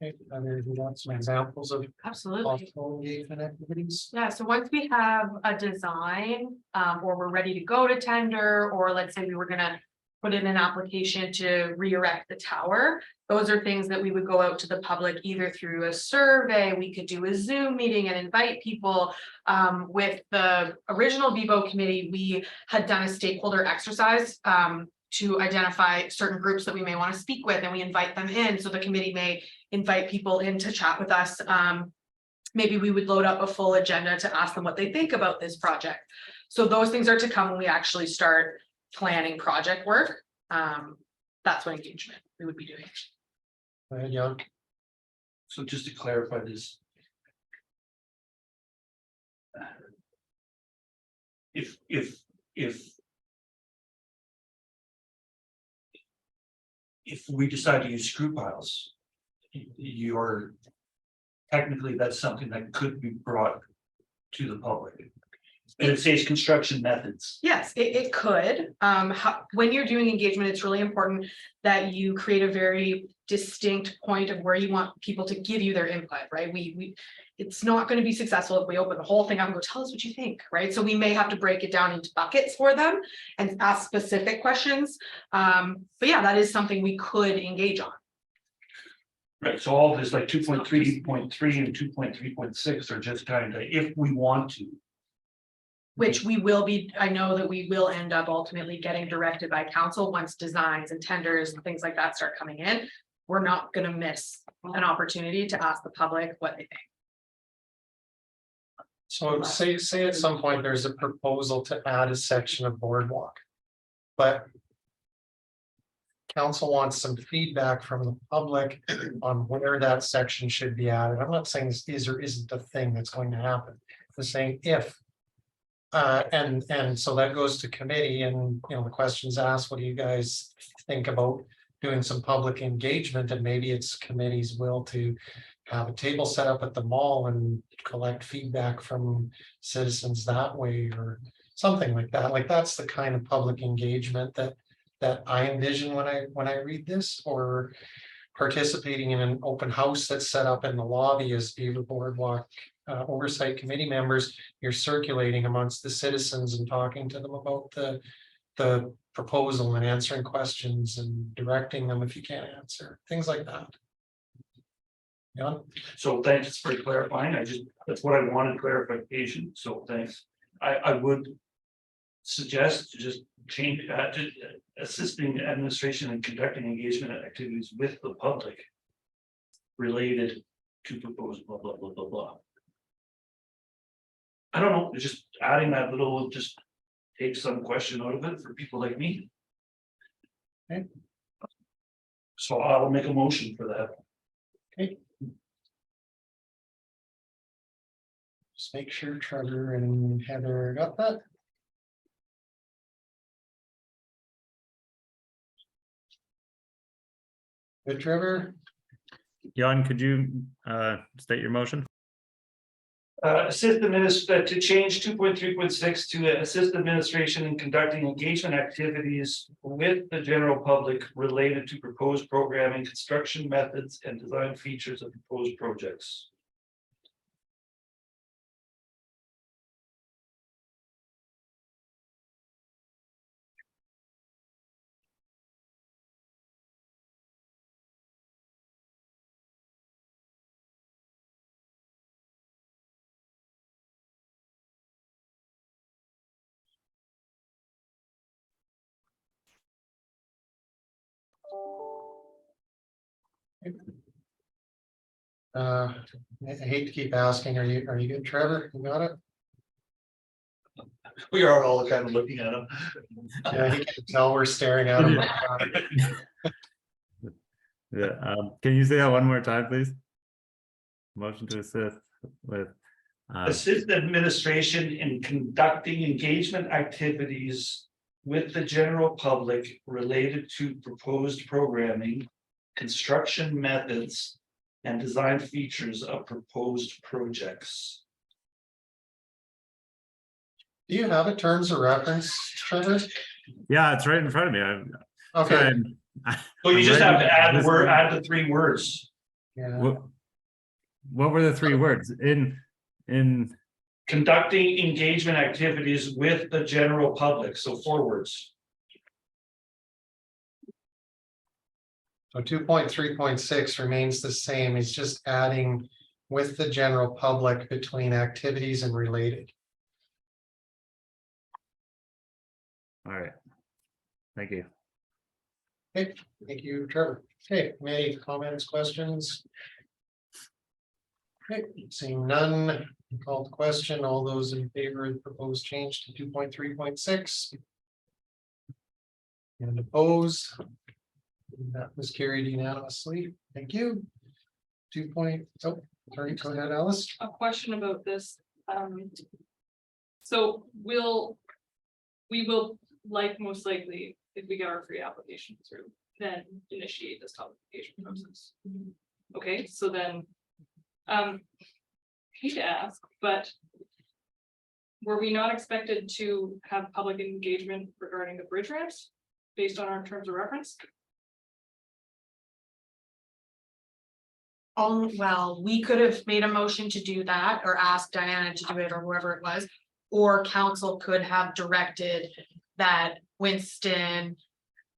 Okay, and there's got some examples of Absolutely. possible engagement activities. Yeah, so once we have a design, or we're ready to go to tender, or let's say we were gonna put in an application to re-erect the tower, those are things that we would go out to the public either through a survey, we could do a Zoom meeting and invite people. With the original Bevo committee, we had done a stakeholder exercise, to identify certain groups that we may want to speak with, and we invite them in, so the committee may invite people in to chat with us. Maybe we would load up a full agenda to ask them what they think about this project. So those things are to come when we actually start planning project work. That's what engagement we would be doing. Go ahead, Jan. So just to clarify this. If we decide to use screw piles, you're technically, that's something that could be brought to the public. And it says construction methods. Yes, it could. When you're doing engagement, it's really important that you create a very distinct point of where you want people to give you their input, right? It's not going to be successful if we open the whole thing up and go, tell us what you think, right? So we may have to break it down into buckets for them and ask specific questions. But yeah, that is something we could engage on. Right, so all of this like 2.3.3 and 2.3.6 are just kind of, if we want to. Which we will be, I know that we will end up ultimately getting directed by council once designs and tenders and things like that start coming in. We're not going to miss an opportunity to ask the public what they think. So say at some point there's a proposal to add a section of boardwalk. But council wants some feedback from the public on where that section should be added. I'm not saying this is or isn't the thing that's going to happen. I'm saying if. And so that goes to committee, and the question's asked, what do you guys think about doing some public engagement? And maybe it's committee's will to have a table set up at the mall and collect feedback from citizens that way, or something like that. Like that's the kind of public engagement that I envision when I read this, or participating in an open house that's set up in the lobby as Beaver Boardwalk Oversight Committee members. You're circulating amongst the citizens and talking to them about the proposal and answering questions and directing them if you can't answer, things like that. Yeah, So thanks for clarifying. That's what I wanted clarification. So thanks. I would suggest to just change to assisting administration and conducting engagement activities with the public related to proposed blah, blah, blah, blah, blah. I don't know, just adding that little, just take some question out of it for people like me. Okay. So I'll make a motion for that. just make sure Trevor and Heather got that. Good, Trevor. Jan, could you state your motion? Assist to change 2.3.6 to assist administration in conducting engagement activities with the general public related to proposed programming, construction methods, and design features of proposed projects. I hate to keep asking, are you good, Trevor? You got it? We are all kind of looking at them. Yeah, he can tell we're staring at him. Yeah, can you say that one more time, please? Motion to assist with. Assist administration in conducting engagement activities with the general public related to proposed programming, construction methods, and design features of proposed projects. Do you have a terms of reference, Trevor? Yeah, it's right in front of me. Okay, So you I'm just have to writing add the this word, down. add the 3 words. yeah, What were the 3 words in? Conducting engagement activities with the general public, so 4 words. so 2.3.6 remains the same, it's just adding with the general public between activities and related. All right. Thank you. Okay, thank you, Trevor. Okay, any comments, questions? Okay, seeing none, call the question, all those in favor of the proposed change to 2.3.6? And opposed? That was carried unanimously, thank you. 2. Oh, sorry, go ahead, Alice. A question about this. So we will most likely, if we get our free application through, then initiate this public engagement process. Okay, so then, hate to ask, but were we not expected to have public engagement regarding the bridge ramps based on our terms of reference? Oh, well, we could have made a motion to do that or asked Diana to do it or whoever it was. Or council could have directed that Winston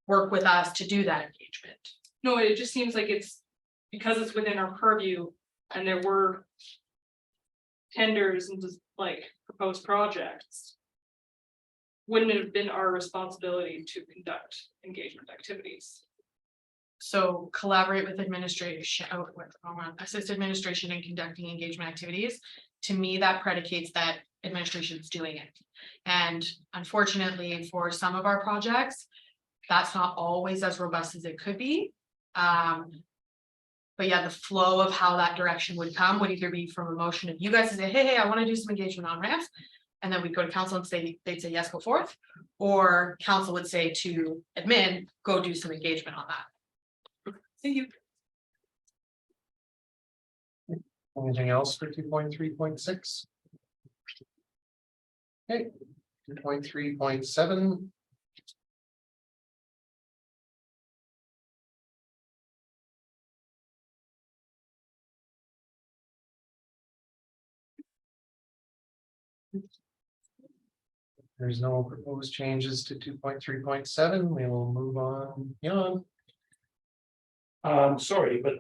work with us to do that engagement. No, it just seems like it's because it's within our purview and there were tenders and just like proposed projects. Wouldn't it have been our responsibility to conduct engagement activities? So collaborate with administration, assist administration in conducting engagement activities. To me, that predicates that administration is doing it. And unfortunately, for some of our projects, that's not always as robust as it could be. But yeah, the flow of how that direction would come would either be from a motion of you guys to say, hey, I want to do some engagement on ramps. And then we'd go to council and say, they'd say, yes, go forth. Or council would say to admin, go do some engagement on that. Thank you. Anything else for 2.3.6? Okay, 2.3.7. There's no proposed changes to 2.3.7. We will move on beyond. Sorry, but.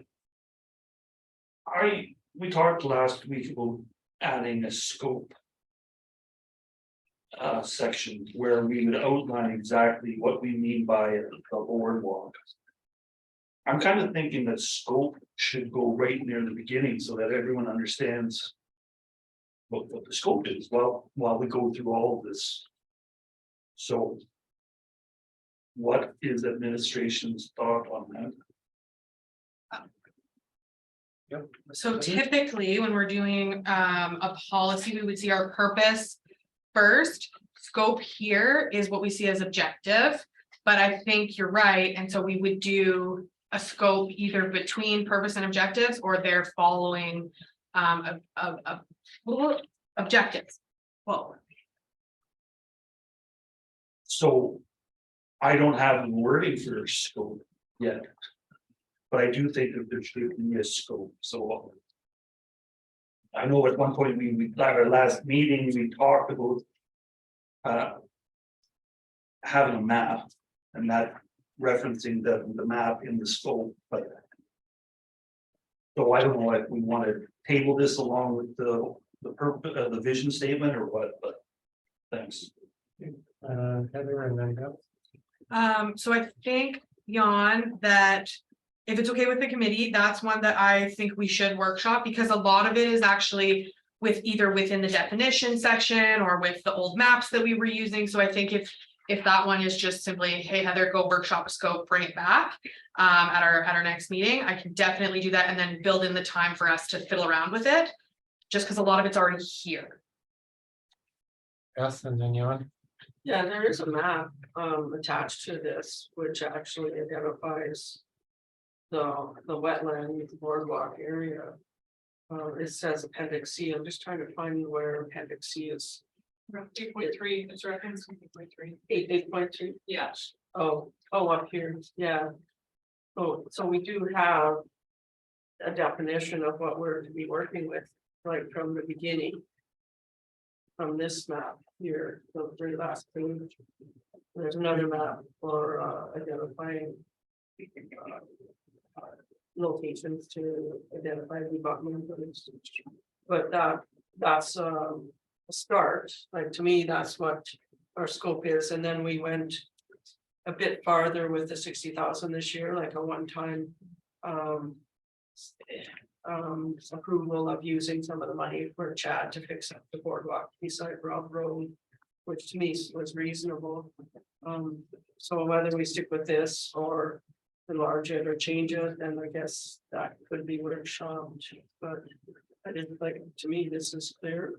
We talked last week about adding a scope. Section where we would outline exactly what we mean by the boardwalk. I'm kind of thinking that scope should go right near the beginning so that everyone understands. What the scope is, while we go through all of this. So. What is administration's thought on that? So typically, when we're doing a policy, we would see our purpose first. Scope here is what we see as objective, but I think you're right, and so we would do a scope either between purpose and objectives, or they're following objectives. Well, So. I don't have the wording for scope yet. But I do think that there should be a scope, so. I know at one point we at our last meeting, we talked about. Having a map and that referencing the map in the scope, but. So I don't know if we want to table this along with the purpose of the vision statement or what, but. Thanks. Heather and then Deb. so I think, Jan, that if it's okay with the committee, that's one that I think we should workshop, because a lot of it is actually with either within the definition section or with the old maps that we were using. So I think if that one is just simply, hey, Heather, go workshop a scope, bring it back at our next meeting, I can definitely do that, and then build in the time for us to fiddle around with it, just because a lot of it's already here. Beth and then Jan. Yeah, there is a map attached to this, which actually identifies. The wetland boardwalk area. It says appendix C. I'm just trying to find where appendix C is. 8.3, it's referenced 8.3. 8.2. Yes. Oh, up here, yeah. Oh, so we do have. A definition of what we're to be working with, right from the beginning. From this map here, the very last page. There's another map for identifying. Locations to identify the abutment, but that's a start. Like, to me, that's what our scope is, and then we went a bit farther with the 60,000 this year, like a one-time approval of using some of the money for Chad to fix up the boardwalk beside Rob Road, which to me was reasonable. So whether we stick with this or enlarge it or change it, then I guess that could be workshopped, but I didn't think, to me, this is clear.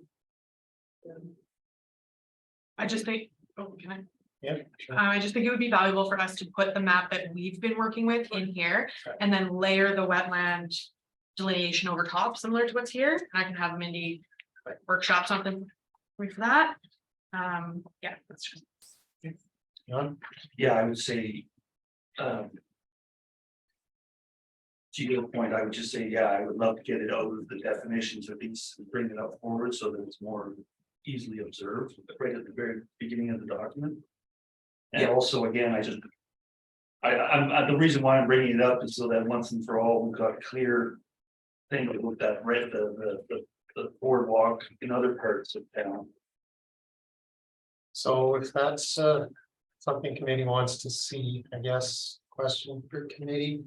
I just think, oh, can I? Yeah, sure. I just think it would be valuable for us to put the map that we've been working with in here, and then layer the wetland delineation over top, similar to what's here. And I can have Mindy workshop something for that. Yeah, that's just. Jan. Yeah, I would say. To your point, I would just say, yeah, I would love to get it out of the definitions of these, bring it up forward so that it's more easily observed right at the very beginning of the document. And also, again, I'm the reason why I'm bringing it up is so that once and for all, we've got a clear thing about that, right, the boardwalk in other parts of town. So if that's something committee wants to see, I guess, question for committee.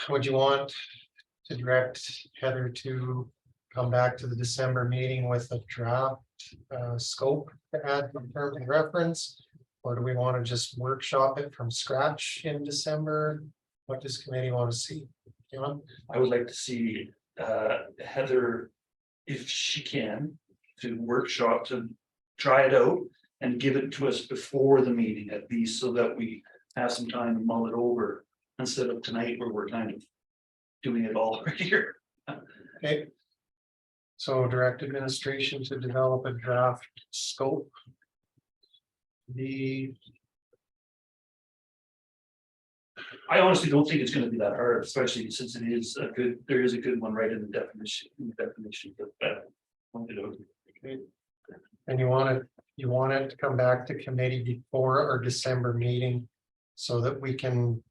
Would you want to direct Heather to come back to the December meeting with a draft scope to add in terms of reference? Or do we want to just workshop it from scratch in December? What does committee want to see? Jan? I would like to see Heather, if she can, to workshop, to try it out and give it to us before the meeting at least, so that we have some time to mull it over instead of tonight where we're kind of doing it all right here. Okay. So direct administration to develop a draft scope. I honestly don't think it's gonna be that hard, especially since there is a good one right in the definition, but pointed out. Okay. And you want it to come back to committee before our December meeting. So that we can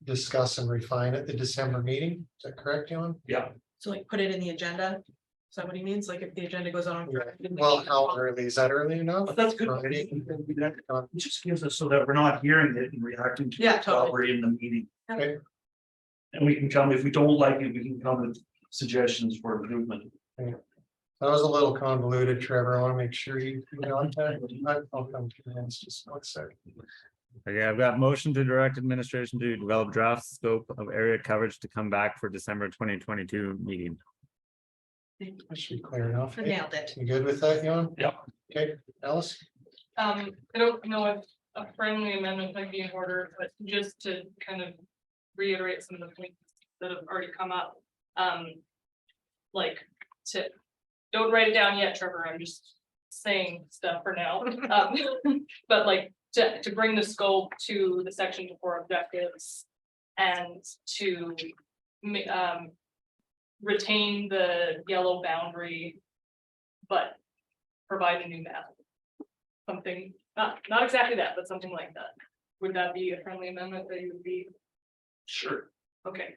discuss and refine at the December meeting. Is that correct, John? Yeah, So like put it in the agenda. Is that what he means? Like if the agenda goes on. Well, how early? Is that early enough? but that's good. Friday? It just gives us so that we're not hearing it and reacting to Yeah, it while totally. we're in the meeting. Okay. And we can come, if we don't like it, we can come with suggestions for improvement. That was a little convoluted, Trevor. I want to make sure you know that. I'll come to that. It's just 1 second. Okay, I've got motion to direct administration to develop draft scope of area coverage to come back for December 2022 meeting. That should be clear enough. Nailed it. You good with that, Jan? Yep. Okay, Alice? I don't know if a friendly amendment might be in order, but just to kind of reiterate some of the points that have already come up. Like, don't write it down yet, Trevor, I'm just saying stuff for now. But like, to bring the scope to the section 4 objectives and to retain the yellow boundary, but provide a new map. Something, not exactly that, but something like that. Would that be a friendly amendment that you would be? Sure. Okay.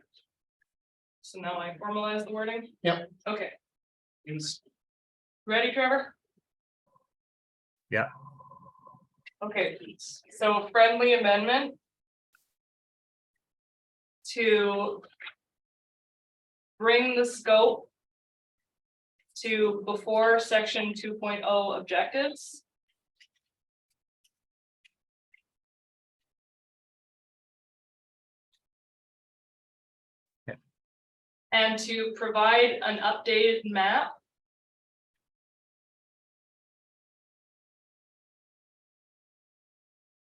So now I formalize the wording? Yep. Okay, Yes. ready, Trevor? Yeah. Okay, so friendly amendment to bring the scope to before section 2.0 objectives. Okay. And to provide an updated map.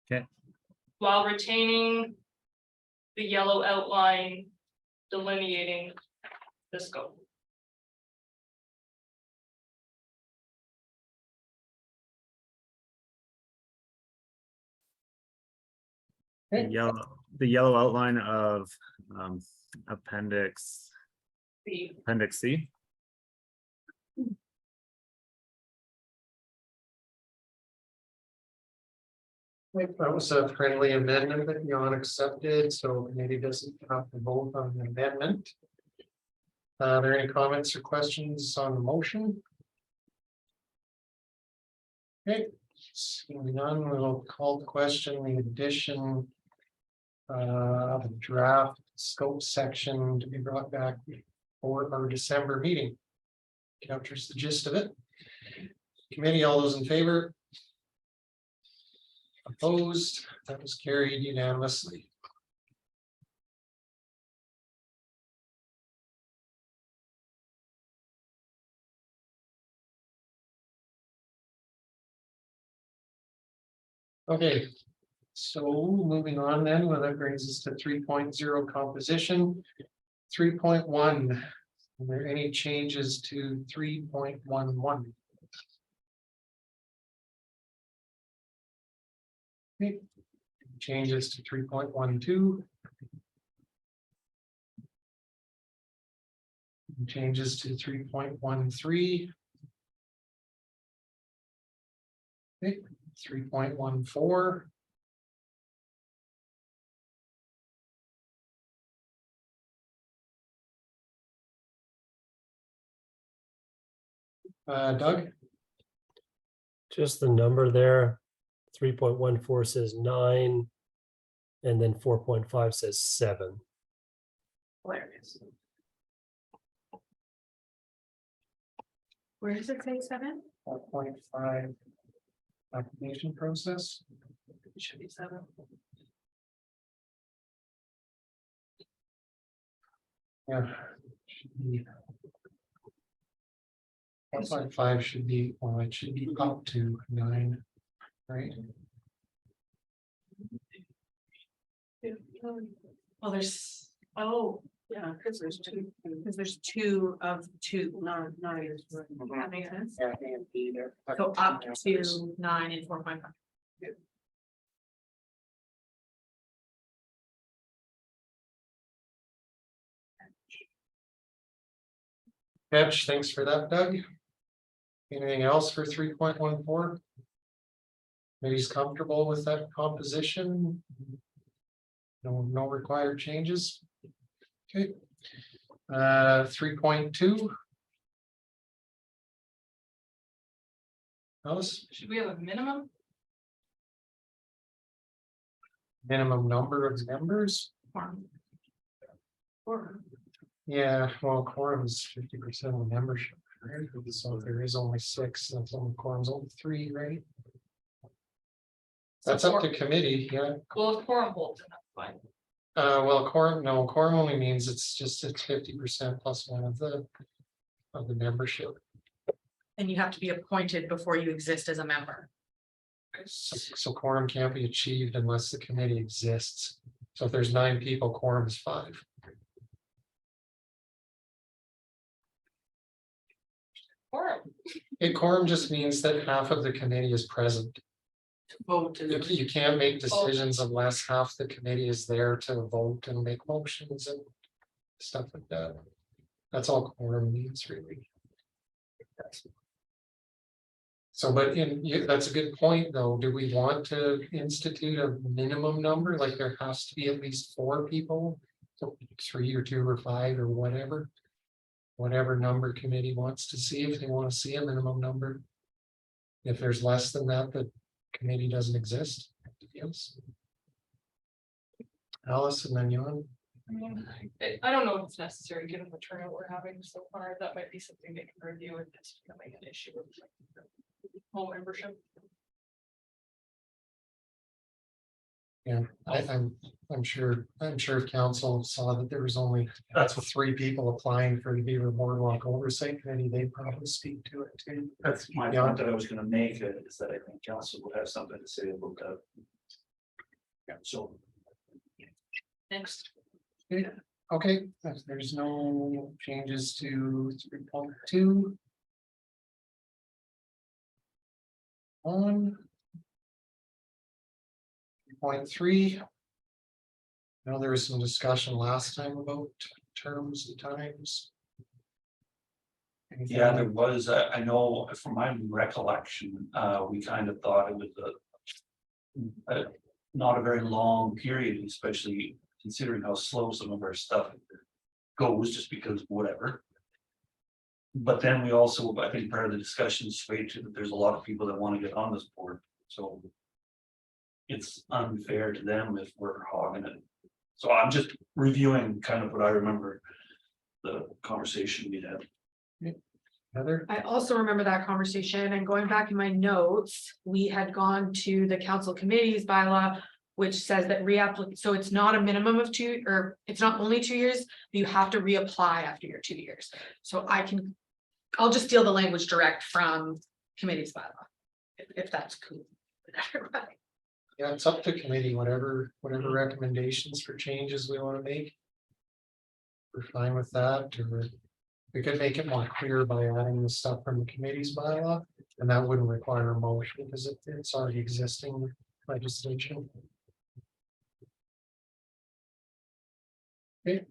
Okay. While retaining the yellow outline delineating the scope. Okay. The yellow outline of appendix The C. That was a friendly amendment that Jan accepted, so committee doesn't have to vote on the amendment. Are there any comments or questions on the motion? Okay, seeing none, we'll call the question, the addition of a draft scope section to be brought back for our December meeting. Captures the gist of it. Committee, all those in favor? Opposed, that was carried unanimously. Okay, so moving on then, well, that brings us to 3.0 composition. 3.1, are there any changes to 3.11? Okay. Changes to 3.12. Changes to 3.13. Okay, 3.14. Doug? Just the number there. 3.14 says 9. And then 4.5 says 7. Hilarious. Where does it say 7? 4.5 application process. It should be 7. Yeah. Should be. 4.5 should be, well, it should be up to 9, right? Well, there's, oh, yeah, because there's 2 of 2, not. That makes sense. Yeah, A and B there. So up to 9 and 4.5. Catch, thanks for that, Doug. Anything else for 3.14? Maybe he's comfortable with that composition. No required changes. Okay. 3.2. Alice, Should we have a minimum? minimum number of members. Or Yeah, well, quorum is 50% of the membership. Right? So if there is only 6, that's only quorum's only 3, right? That's up to committee, yeah. well, if quorum holds, then that's fine. Well, quorum only means it's 50% plus one of the membership. And you have to be appointed before you exist as a member. So quorum can't be achieved unless the committee exists. So if there's 9 people, quorum is 5. Quorum. Quorum just means that half of the committee is present. Vote and everything. You can't make decisions unless half the committee is there to vote and make motions and stuff like that. That's all quorum means, really. So, but that's a good point, though. Do we want to institute a minimum number? Like there has to be at least 4 people, so 3 or 2 or 5 or whatever. Whatever number committee wants to see, if they want to see a minimum number. If there's less than that, the committee doesn't exist. Yes. Alice, and then you. I mean, I don't know if it's necessary, given the turnout we're having so far. That might be something they can review if it's becoming an issue with home membership. Yeah, I'm sure if council saw that there was only That's what, 3 people applying for the Beaver Boardwalk Oversight Committee, they'd probably speak to it too. that's my Yeah. point that I was gonna make, is that I think council would have something to say about that. Yeah, so. Next. Okay, if there's no changes to 3.2. On 3.3. I know there was some discussion last time about terms and times. Yeah, there was, I know from my recollection, we kind of thought it was not a very long period, especially considering how slow some of our stuff goes, just because whatever. But then we also, I think part of the discussion swayed to that there's a lot of people that want to get on this board, so it's unfair to them if we're hogging it. So I'm just reviewing kind of what I remember the conversation we had. Heather, I also remember that conversation, and going back in my notes, we had gone to the council committees bylaw, which says that so it's not a minimum of 2, or it's not only 2 years, but you have to reapply after your 2 years. So I'll just steal the language direct from committees bylaw, if that's cool with everybody. yeah, it's up to committee, whatever recommendations for changes we want to make. We're fine with that, or we could make it more clear by adding the stuff from the committee's bylaw, and that wouldn't require a motion because it's already existing legislation. Okay,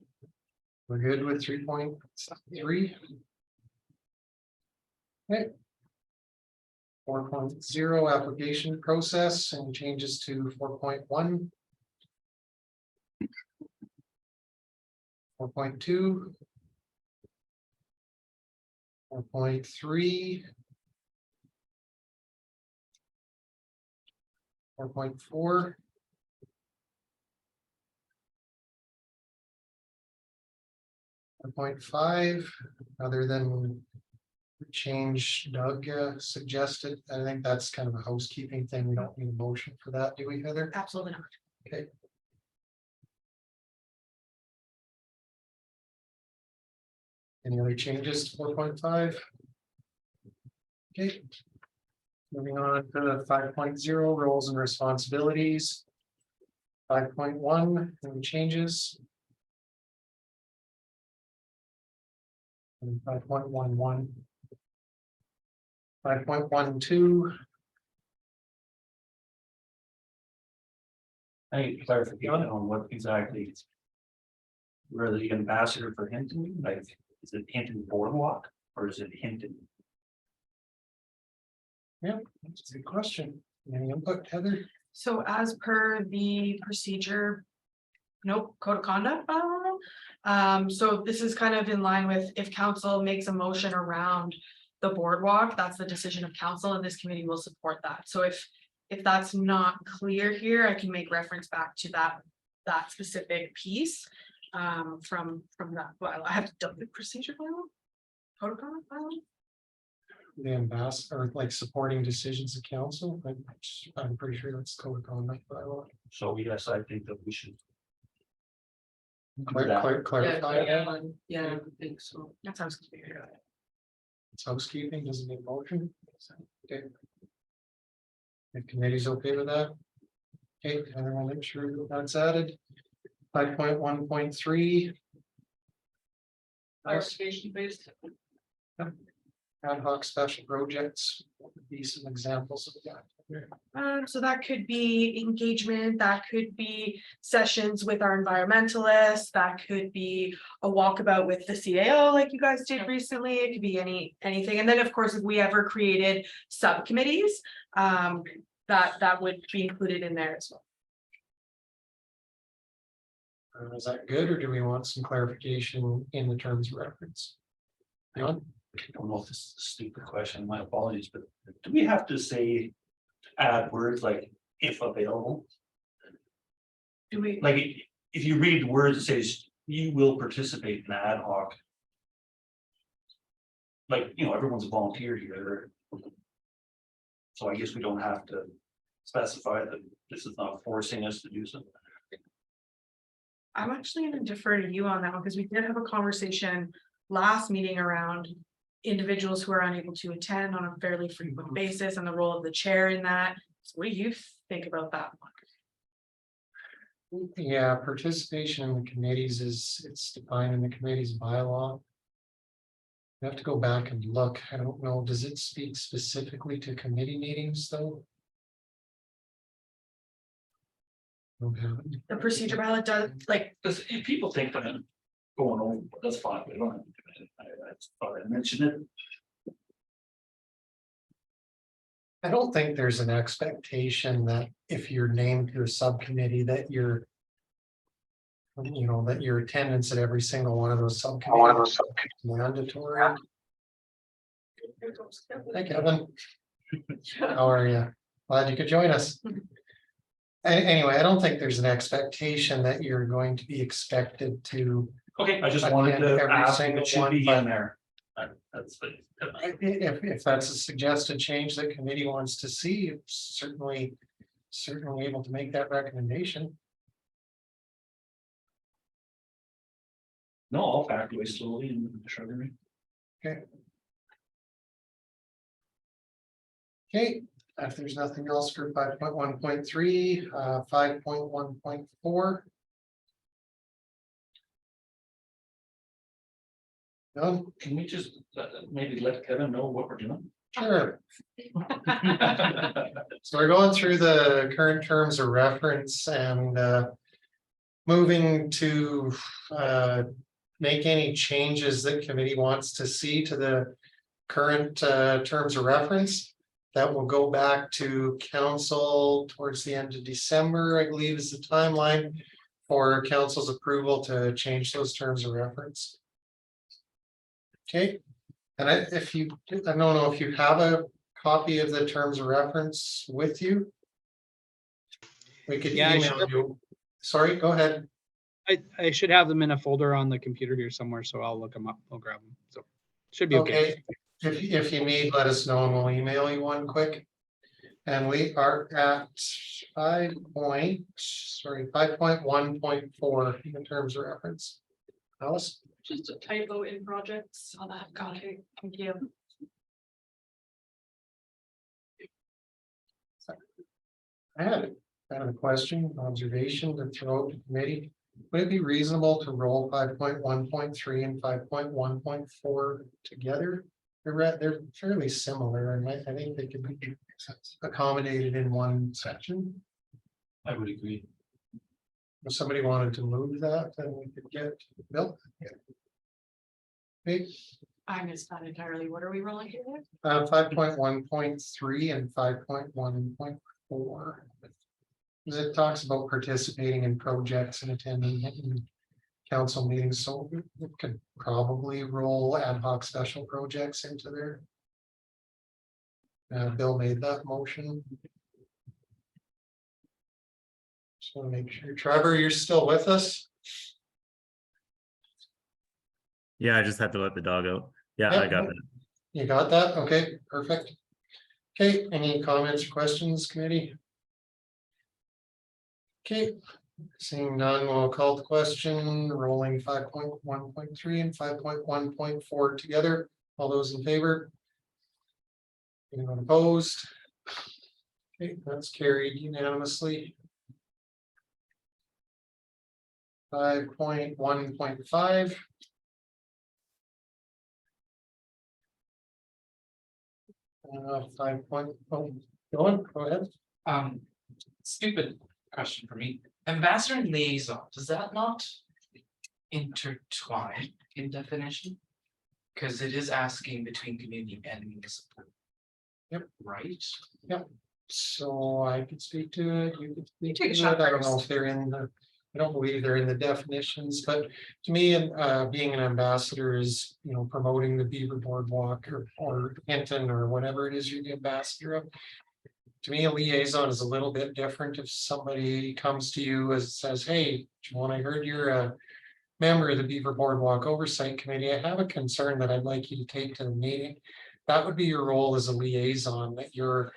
we're good with 3.3. Okay. 4.0 application process and changes to 4.1. 4.2. 4.3. 4.4. 4.5, other than change Doug suggested. I think that's kind of a housekeeping thing. We don't need a motion for that, do we, Heather? Absolutely not. Okay. Any other changes to 4.5? Okay. Moving on to 5.0 roles and responsibilities. 5.1, any changes? 5.11. 5.12. I need clarification on what exactly. We're the ambassador for Hinton, like, is it Hinton Boardwalk or is it Hinton? Yeah, that's a good question. Any input, Heather? So as per the procedure. Nope, code of conduct. So this is kind of in line with if council makes a motion around the boardwalk, that's the decision of council and this committee will support that. So if that's not clear here, I can make reference back to that specific piece. From that, well, I have to double the procedure bylaw. Code of conduct bylaw. The ambassador, like supporting decisions of council, I'm pretty sure that's code of conduct bylaw. So yes, I think that we should. Clarify that. Yeah, I think so. That sounds clear. It's housekeeping, doesn't need motion. Okay. If committee's okay with that. Okay, I want to make sure that's added. 5.1.3. Clarification based. Ad hoc special projects, what would be some examples of that? So that could be engagement, that could be sessions with our environmentalists, that could be a walkabout with the CAO like you guys did recently. It could be anything. And then, of course, if we ever created subcommittees, that would be included in there as well. Is that good, or do we want some clarification in the terms of reference? John? I don't know if this is a stupid question, my apologies, but do we have to say, add words like if available? Do we? Like, if you read the words, it says you will participate in ad hoc. Like, everyone's a volunteer here. So I guess we don't have to specify that this is not forcing us to do something. I'm actually gonna defer to you on that one, because we did have a conversation last meeting around individuals who are unable to attend on a fairly frequent basis and the role of the chair in that. So what do you think about that one? Yeah, participation in the committees it's defined in the committee's bylaw. You have to go back and look. I don't know, does it speak specifically to committee meetings though? Don't have it. The procedure ballot does, like, Because if people think that I'm going over, that's fine, we don't have to do it. I thought I mentioned it. I don't think there's an expectation that if you're named to a subcommittee that you're. That your attendance at every single one of those subcommittees is mandatory. Hey, Kevin. How are you? Glad you could join us. Anyway, I don't think there's an expectation that you're going to be expected to. Okay, I just wanted to Every ask if single it should one, be but- in there. That's the. If that's a suggested change that committee wants to see, it's certainly able to make that recommendation. No, I'll back away slowly and shrubbery. Okay, if there's nothing else for 5.1.3, 5.1.4. Done. Can we just maybe let Kevin know what we're doing? Sure. So we're going through the current terms of reference and moving to make any changes that committee wants to see to the current terms of reference. That will go back to council towards the end of December, I believe is the timeline for council's approval to change those terms of reference. Okay, and I don't know if you have a copy of the terms of reference with you. We could Yeah, I email should. you. Sorry, go ahead. I should have them in a folder on the computer here somewhere, so I'll look them up. I'll grab them. So should be okay. Okay, if you need, let us know and we'll email you one quick. And we are at 5.1.4 in terms of reference. Alice? Just a typo in projects. oh, that got it. Thank you. I had a question, observation to throw to committee. Would it be reasonable to roll 5.1.3 and 5.1.4 together? They're fairly similar and I think they could be accommodated in one section. I would agree. If somebody wanted to move that, then we could get built. Okay. I missed that entirely. What are we rolling here? 5.1.3 and 5.1.4. It talks about participating in projects and attending council meetings, so we could probably roll ad hoc special projects into there. Bill made that motion. Just want to make sure, Trevor, you're still with us? Yeah, I just had to let the dog out. Yeah, I got that. You got that? Okay, perfect. Okay, any comments or questions, committee? Okay, seeing none, we'll call the question, rolling 5.1.3 and 5.1.4 together. All those in favor? Anyone opposed? Okay, that's carried unanimously. 5.1.5. 5. Go ahead. Stupid question for me. Ambassador and liaison, does that not intertwine in definition? Because it is asking between community and municipal. Yep. Right? So I could speak to it, you could speak Take a to shot it, I don't know first. if they're in the, I don't believe they're in the definitions, but to me, being an ambassador is, you know, promoting the Beaver Boardwalk or Hinton or whatever it is you're the ambassador of. To me, a liaison is a little bit different. If somebody comes to you and says, hey, John, I heard you're a member of the Beaver Boardwalk Oversight Committee, I have a concern that I'd like you to take to the meeting. That would be your role as a liaison, that you're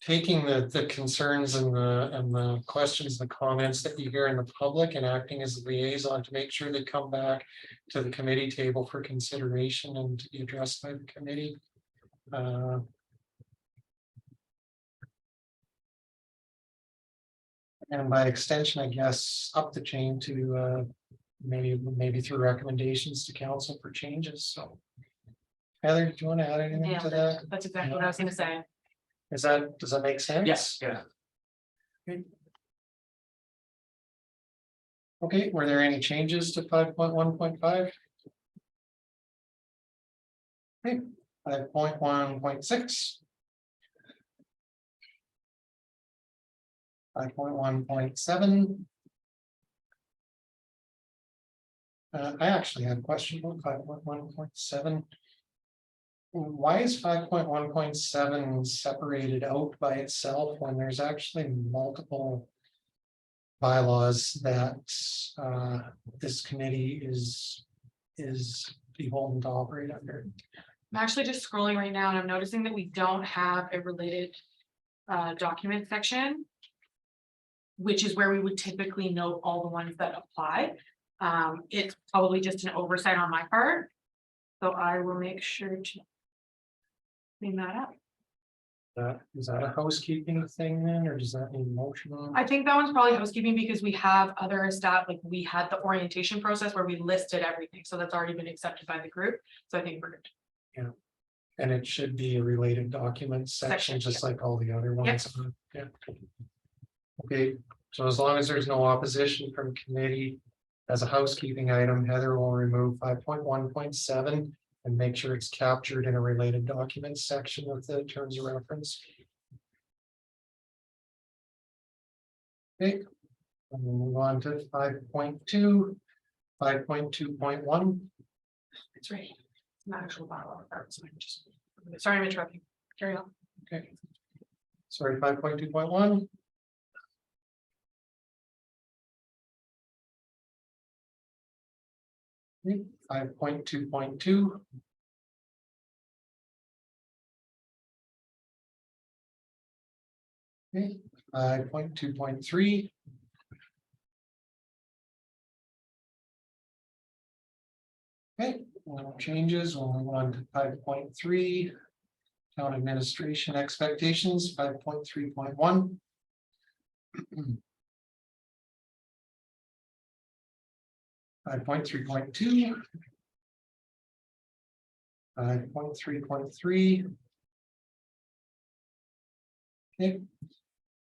taking the concerns and the questions, the comments that you hear in the public and acting as a liaison to make sure they come back to the committee table for consideration and to be addressed by the committee. And by extension, I guess, up the chain to maybe through recommendations to council for changes, so. Heather, do you want to add anything Nailed to it. that? That's exactly what I was gonna say. Does that make sense? Yes, yeah. Okay, were there any changes to 5.1.5? Okay, 5.1.6. 5.1.7. I actually had a question about 5.1.7. Why is 5.1.7 separated out by itself when there's actually multiple bylaws that this committee is beholden to operate under? I'm actually just scrolling right now and I'm noticing that we don't have a related document section, which is where we would typically note all the ones that apply. It's probably just an oversight on my part. So I will make sure to clean that up. Is that a housekeeping thing then, or does that need motion on? I think that one's probably housekeeping because we have other stuff, like we had the orientation process where we listed everything. So that's already been accepted by the group. So I think we're good. And it should be a related document section, just like all the other ones. Yeah. Okay, so as long as there's no opposition from committee, as a housekeeping item, Heather will remove 5.1.7 and make sure it's captured in a related documents section of the terms of reference. Okay, and we'll move on to 5.2, 5.2.1. It's right. It's not actual bylaw. Sorry, I'm interrupting. Carry on. Okay. Sorry, 5.2.1. Okay, 5.2.2. Okay, 5.2.3. Okay, no changes. We'll move on to 5.3. Town administration expectations, 5.3.1. 5.3.2. 5.3.3. Okay.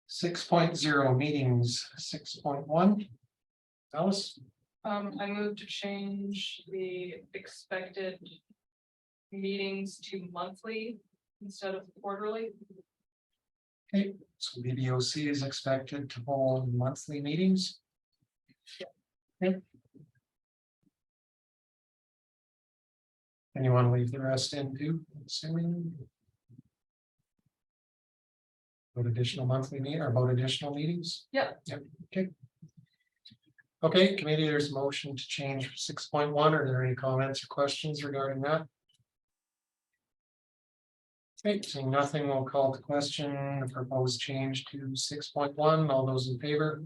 6.0 meetings, 6.1. Alice? I moved to change the expected meetings to monthly instead of quarterly. Okay, so the BOC is expected to hold monthly meetings. Okay. Anyone leave the rest in too, assuming? About additional monthly meeting or about additional meetings? Yeah. Yep, okay. Okay, committee, there's a motion to change 6.1. Are there any comments or questions regarding that? Okay, seeing nothing, we'll call the question, the proposed change to 6.1. All those in favor?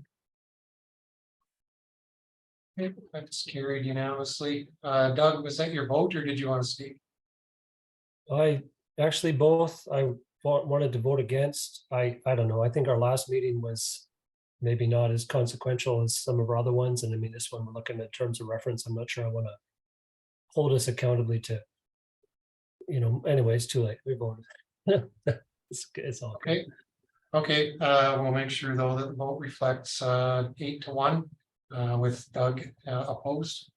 Okay, that's carried unanimously. Doug, was that your vote or did you want to speak? I actually both, I wanted to vote against. I don't know. I think our last meeting was maybe not as consequential as some of our other ones. And I mean, this one we're looking at terms of reference. I'm not sure I want to hold us accountably to, anyway, it's too late. We voted. It's all good. Okay. Okay, we'll make sure though that the vote reflects 8-1 with Doug opposed.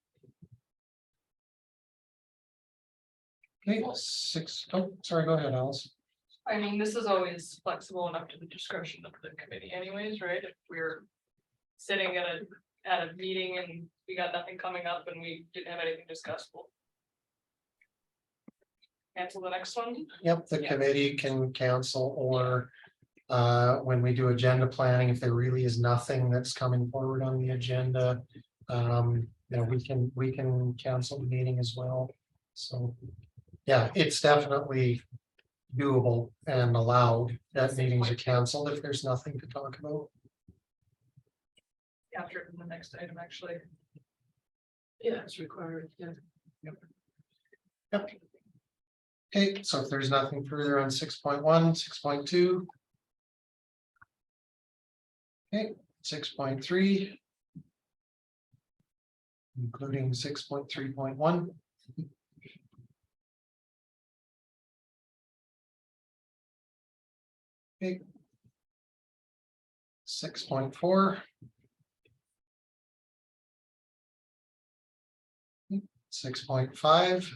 Okay, 6, oh, sorry, go ahead, Alice. I mean, this is always flexible and up to the discretion of the committee anyways, right? If we're sitting at a meeting and we got nothing coming up and we didn't have anything discussed, we'll cancel the next one. Yep, the committee can cancel or when we do agenda planning, if there really is nothing that's coming forward on the agenda, we can cancel the meeting as well. So, yeah, it's definitely doable and allowed that meetings are canceled if there's nothing to talk about. After the next item, actually. Yeah, it's required, yeah. Yep. Okay, so if there's nothing further on 6.1, 6.2. Okay, 6.3. Including 6.3.1. Okay. 6.4. 6.5.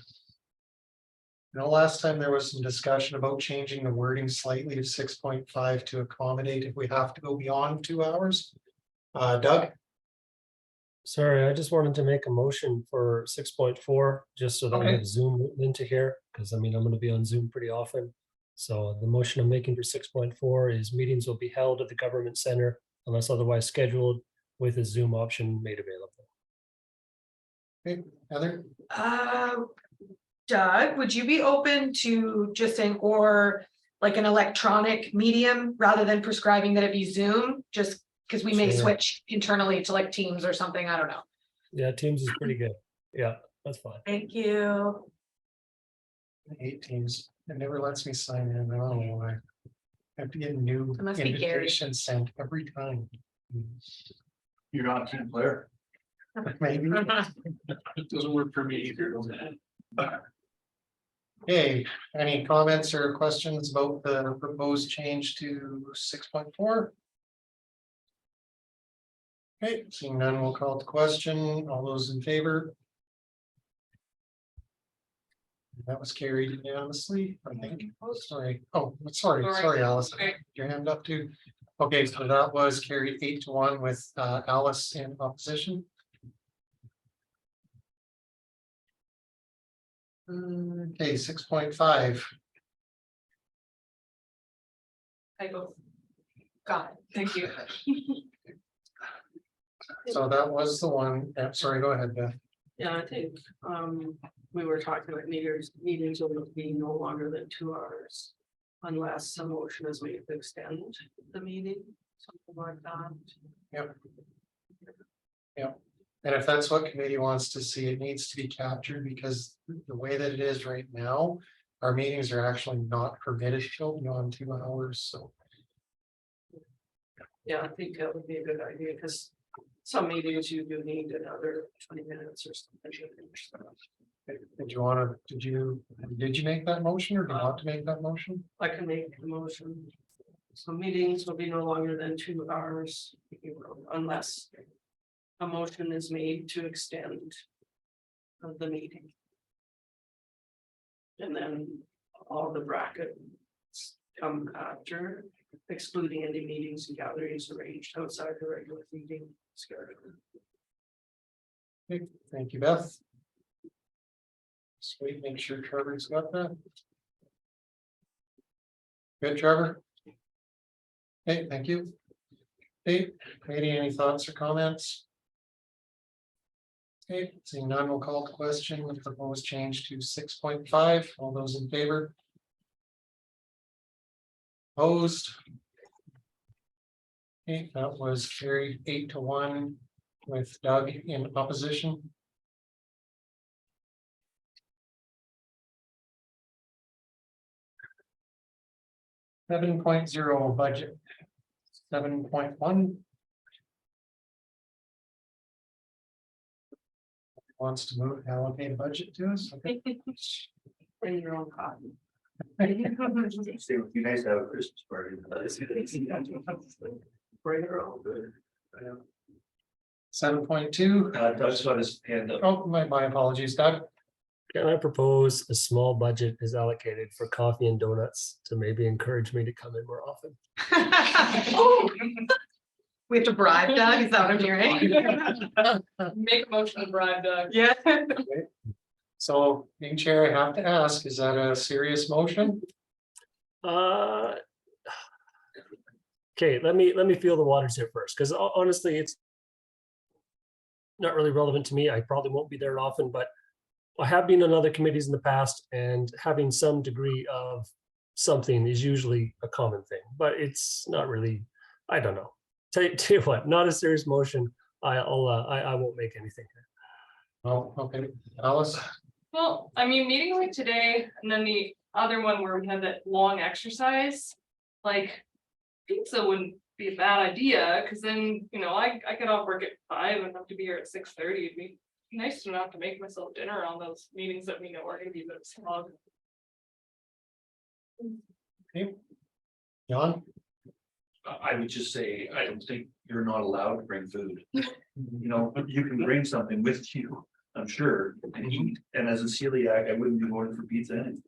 Last time there was some discussion about changing the wording slightly to 6.5 to accommodate if we have to go beyond 2 hours. Doug? Sorry, I just wanted to make a motion for 6.4, just so that we Okay. have Zoom written into here, because I mean, I'm going to be on Zoom pretty often. So the motion I'm making for 6.4 is meetings will be held at the government center unless otherwise scheduled with a Zoom option made available. Okay, Heather? Doug, would you be open to just saying, or like an electronic medium rather than prescribing that it be Zoom? Just because we may Sure. switch internally to like Teams or something, I don't know. Yeah, Teams is pretty good. Yeah, that's fine. Thank you. 8 teams. It never lets me sign in. I don't know why. I have to get a new It must be Gary. invitation sent every time. You're not a team player. Maybe. It doesn't work for me either, does it? Okay, any comments or questions about the proposed change to 6.4? Okay, seeing none, we'll call the question. All those in favor? That was carried unanimously, I think. Oh, sorry. Oh, sorry, Alice. Okay. Your hand up too. Okay, so that was carried 8-1 with Alice in opposition. Okay, 6.5. I go, Got it. thank you. So that was the one. Yeah, sorry, go ahead, Beth. Yeah, I think, we were talking about meetings will be no longer than 2 hours. Unless some motion is made to extend the meeting, something like that. Yep. And if that's what committee wants to see, it needs to be captured because the way that it is right now, our meetings are actually not permitted till beyond 2 hours, so. Yeah, I think that would be a good idea, because some meetings you do need another 20 minutes or something. Did you make that motion or do you want to make that motion? I can make the motion. So meetings will be no longer than 2 hours, unless a motion is made to extend the meeting. And then all the brackets come after, excluding any meetings and gatherings arranged outside the regular meeting schedule. Okay, thank you, Beth. Sweet, make sure Trevor's got that. Good, Trevor. Okay, thank you. Hey, Katie, any thoughts or comments? Okay, seeing none, we'll call the question. The proposed change to 6.5. All those in favor? Opposed? Okay, that was carried 8-1 with Doug in opposition. $7.0 budget. 7.1. Wants to move allocate a budget to us. Okay. Bring your own copy. Say, it'd be nice to have a Christmas party. Bring your own. 7.2. Doug's got his hand up. Oh, my apologies, Doug. Can I propose a small budget is allocated for coffee and donuts to maybe encourage me to come in more often? We have to bribe Doug, is that what I'm hearing? Make a motion to bribe Doug. Yeah. So, being chair, I have to ask, is that a serious motion? Okay, let me feel the waters here first, because honestly, it's not really relevant to me. I probably won't be there often, but I have been on other committees in the past, and having some degree of something is usually a common thing, but it's not really, I don't know. Tell you what, not a serious motion. I won't make anything. Oh, okay, Alice. Well, I mean, meeting like today, and then the other one where we had that long exercise, like pizza wouldn't be a bad idea, because then, you know, I get off work at 5 and have to be here at 6:30. It'd be nice to not have to make myself dinner on those meetings that we know are gonna be a bit small. Okay. John. I would just say, I don't think you're not allowed to bring food. You know, you can bring something with you, I'm sure, and eat. And as a celiac, I wouldn't be going for pizza anyway.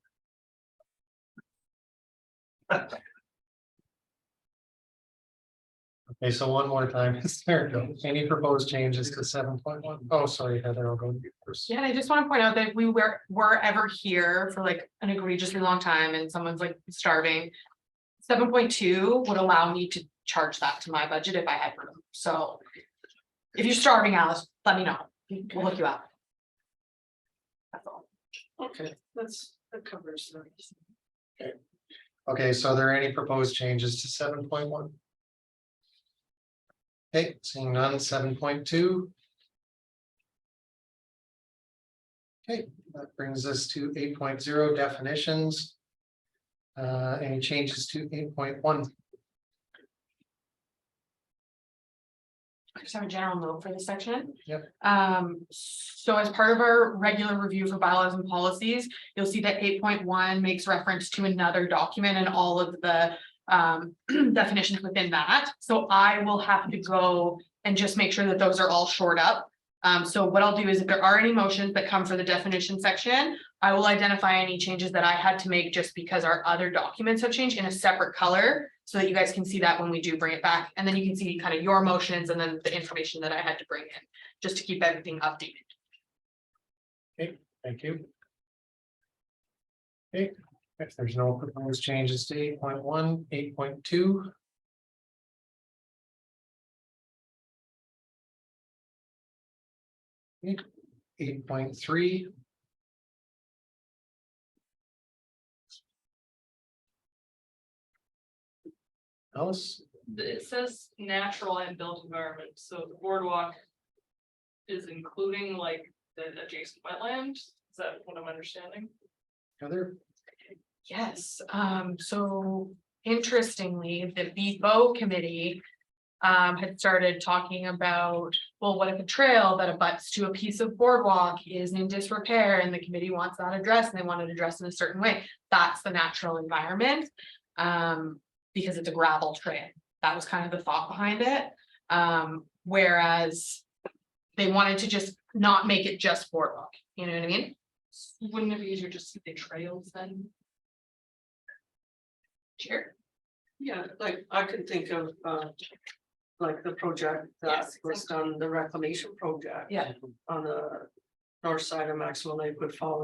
Okay, so one more time, there we go. Any proposed changes to 7.1? Oh, sorry, Heather, I'll go to you first. Yeah, and I just want to point out that if we were ever here for like an egregiously long time and someone's like starving, 7.2 would allow me to charge that to my budget if I had room. So if you're starving, Alice, let me know. We'll hook you up. That's all. Okay. That covers that. Okay, so are there any proposed changes to 7.1? Okay, seeing none, 7.2. Okay, that brings us to 8.0 definitions. Any changes to 8.1? I just have a general note for this section. Yep. So as part of our regular review for bylaws and policies, you'll see that 8.1 makes reference to another document and all of the definitions within that. So I will have to go and just make sure that those are all shored up. So what I'll do is if there are any motions that come for the definition section, I will identify any changes that I had to make just because our other documents have changed in a separate color so that you guys can see that when we do bring it back. And then you can see kind of your motions and then the information that I had to bring in just to keep everything updated. Okay, thank you. Okay, if there's no proposed changes to 8.1, 8.2. 8.3. Alice, It says natural and built environment, so the boardwalk is including like the adjacent wetland. Is that what I'm understanding? Heather, Yes, so interestingly, the Beaver committee had started talking about, well, what if a trail that abuts to a piece of boardwalk is in disrepair and the committee wants that addressed and they want it addressed in a certain way? That's the natural environment, because it's a gravel trail. That was kind of the thought behind it. Whereas they wanted to just not make it just boardwalk, you know what I mean? Wouldn't it be easier just to say trails then? Chair? Yeah, like I could think of, like the project that Yes, was done, the reclamation project. Yeah. On the north side of Maxwell Lake would fall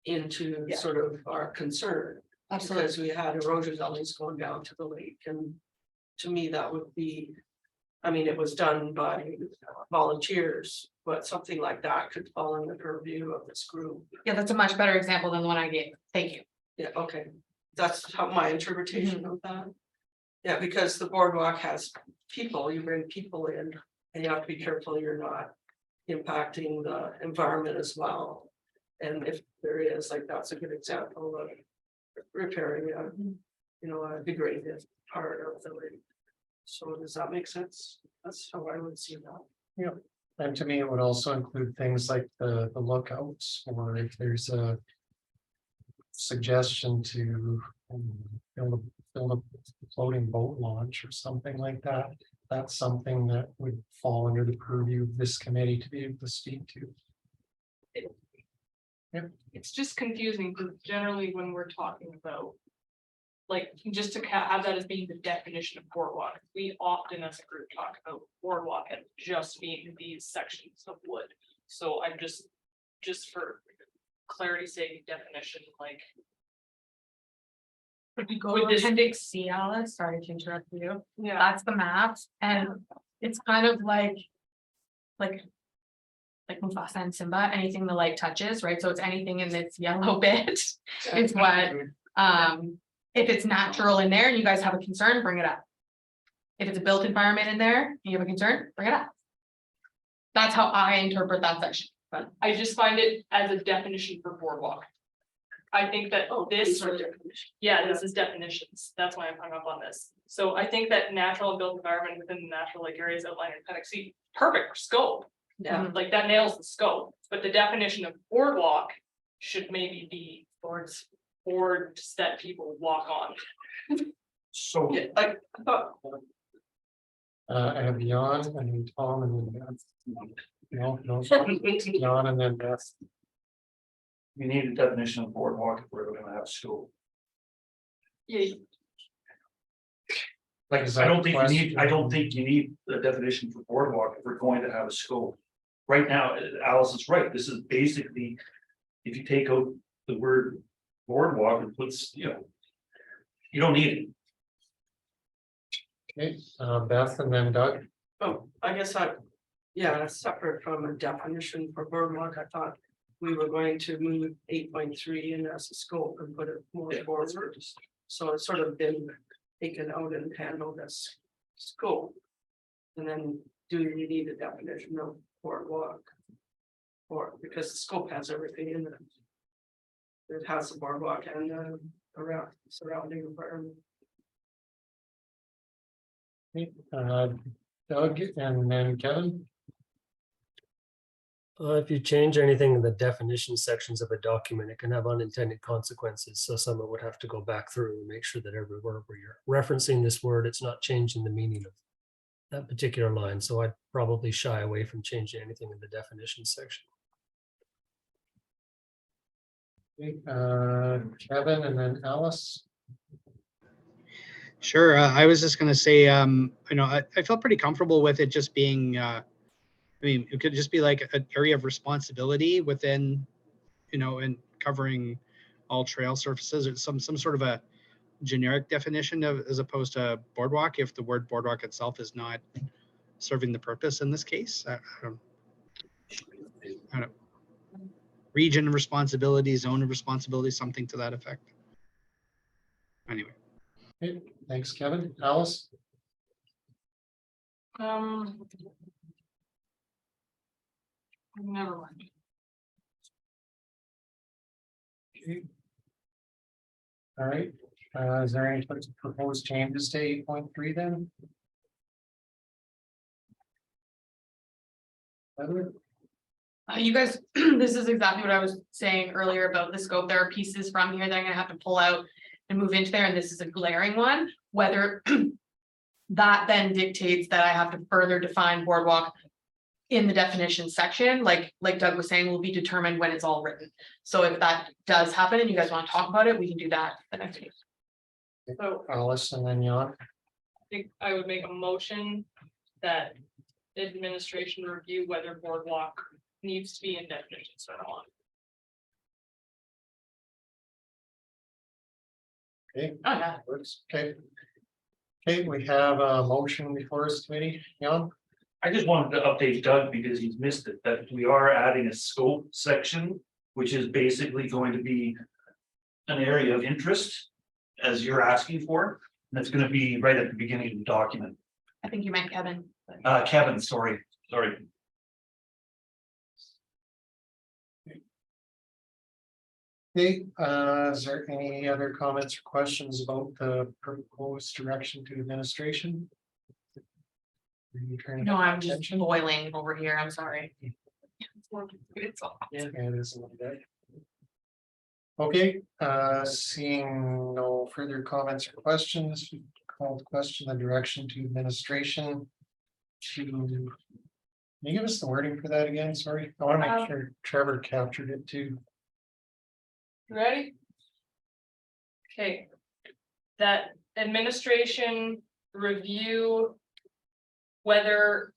into Yeah. sort of our concern. Because we had erosion gullies going down to the lake, and to me, that would be. I mean, it was done by volunteers, but something like that could fall in the purview of this group. Yeah, that's a much better example than the one I gave. Thank you. Yeah, okay, that's how my interpretation of that. Yeah, because the boardwalk has people, you bring people in, and you have to be careful you're not impacting the environment as well. And if there is, like, that's a good example of repairing a degraded part of the lake. So does that make sense? That's how I would see that. And to me, it would also include things like the lookouts, or if there's a suggestion to build a floating boat launch or something like that. That's something that would fall under the purview of this committee to be able to speak to. It's just confusing because generally when we're talking about. Like, just to have that as being the definition of boardwalk, we often as a group talk about boardwalk as just being these sections of wood. So I'm just for clarity's sake, definition, like. Would we go With to this- appendix C, Alice? Sorry to interrupt you. Yeah. That's the maps, and it's kind of like Mufasa and Simba, anything the light touches, right? So it's anything in this yellow bit. It's what, if it's natural in there and you guys have a concern, bring it up. If it's a built environment in there, and you have a concern, bring it up. That's how I interpret that section, but I just find it as a definition for boardwalk. I think that this, these are definitions. yeah, this is definitions, that's why I'm hung up on this. So I think that natural and built environment within the natural lake areas outlined in appendix C, perfect for scope. Yeah, Like that nails the scope, but the definition of boardwalk should maybe be boards that people walk on. So. yeah, like, I thought, I have Jan and then Tom and then Beth. No, Jan and then Beth. We need a definition of boardwalk if we're gonna have school. Yeah, Like, Is I that don't think you need, question- I don't think you need a definition for boardwalk if we're going to have a school. Right now, Alice is right, this is basically, if you take out the word boardwalk and puts, you don't need it. Okay, Beth and then Doug. oh, I guess separate from a definition for boardwalk, I thought. We were going to move 8.3 in as a scope and put it more forward. So it's sort of been taken out and handled as scope. And then do you need a definition of boardwalk? Or because the scope has everything in it. It has the boardwalk and around surrounding environment. Doug and then Kevin. If you change anything in the definition sections of a document, it can have unintended consequences. So someone would have to go back through and make sure that everywhere where you're referencing this word, it's not changing the meaning of that particular line. So I'd probably shy away from changing anything in the definition section. Kevin and then Alice. Sure. I was just going to say, I felt pretty comfortable with it just being, it could just be like an area of responsibility within, and covering all trail surfaces, or some sort of a generic definition of, as opposed to boardwalk, if the word boardwalk itself is not serving the purpose in this case. I don't. Region responsibility, zone of responsibility, something to that effect. Anyway. Okay, thanks, Kevin. Alice. never mind. Okay. All right, is there any proposed changes to 8.3 then? Heather? You guys, this is exactly what I was saying earlier about the scope. There are pieces from here that I'm gonna have to pull out and move into there, and this is a glaring one, whether that then dictates that I have to further define boardwalk in the definition section, like Doug was saying, will be determined when it's all written. So if that does happen and you guys want to talk about it, we can do that the next week. So Alice and then Jan. I think I would make a motion that administration review whether boardwalk needs to be in definitions or not. Okay, Oh, yeah. works. Okay. Okay, we have a motion before us, committee. Jan? I just wanted to update Doug because he's missed it, that we are adding a scope section, which is basically going to be an area of interest, as you're asking for, and it's gonna be right at the beginning of the document. I think you meant Kevin. Kevin, sorry. Okay, is there any other comments or questions about the proposed direction to administration? Are you trying to No, get I'm just attention? boiling over here. I'm sorry. It's all. Yeah, it is a little bit. Okay, seeing no further comments or questions, we call the question the direction to administration. Can you give us the wording for that again? Sorry, I want to make sure Trevor captured it too. You ready? Okay. That administration review whether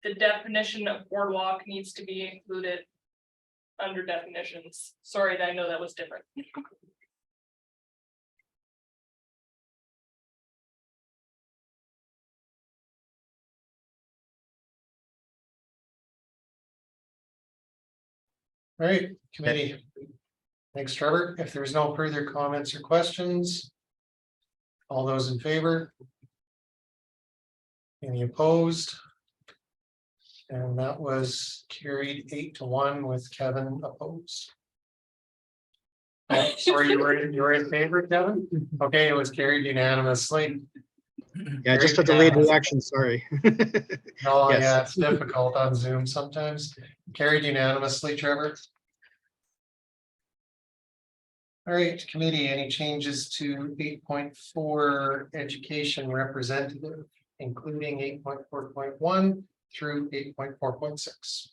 the definition of boardwalk needs to be included under definitions. Sorry, I know that was different. All right, committee. Thanks, Trevor. If there's no further comments or questions. All those in favor? Any opposed? And that was carried 8-1 with Kevin opposed. Oh, sorry, you were in favor, Kevin? Okay, it was carried unanimously. Yeah, just a delayed reaction, sorry. Oh, Yes. yeah, it's difficult on Zoom sometimes. Carried unanimously, Trevor. All right, committee, any changes to 8.4 education representative, including 8.4.1 through 8.4.6?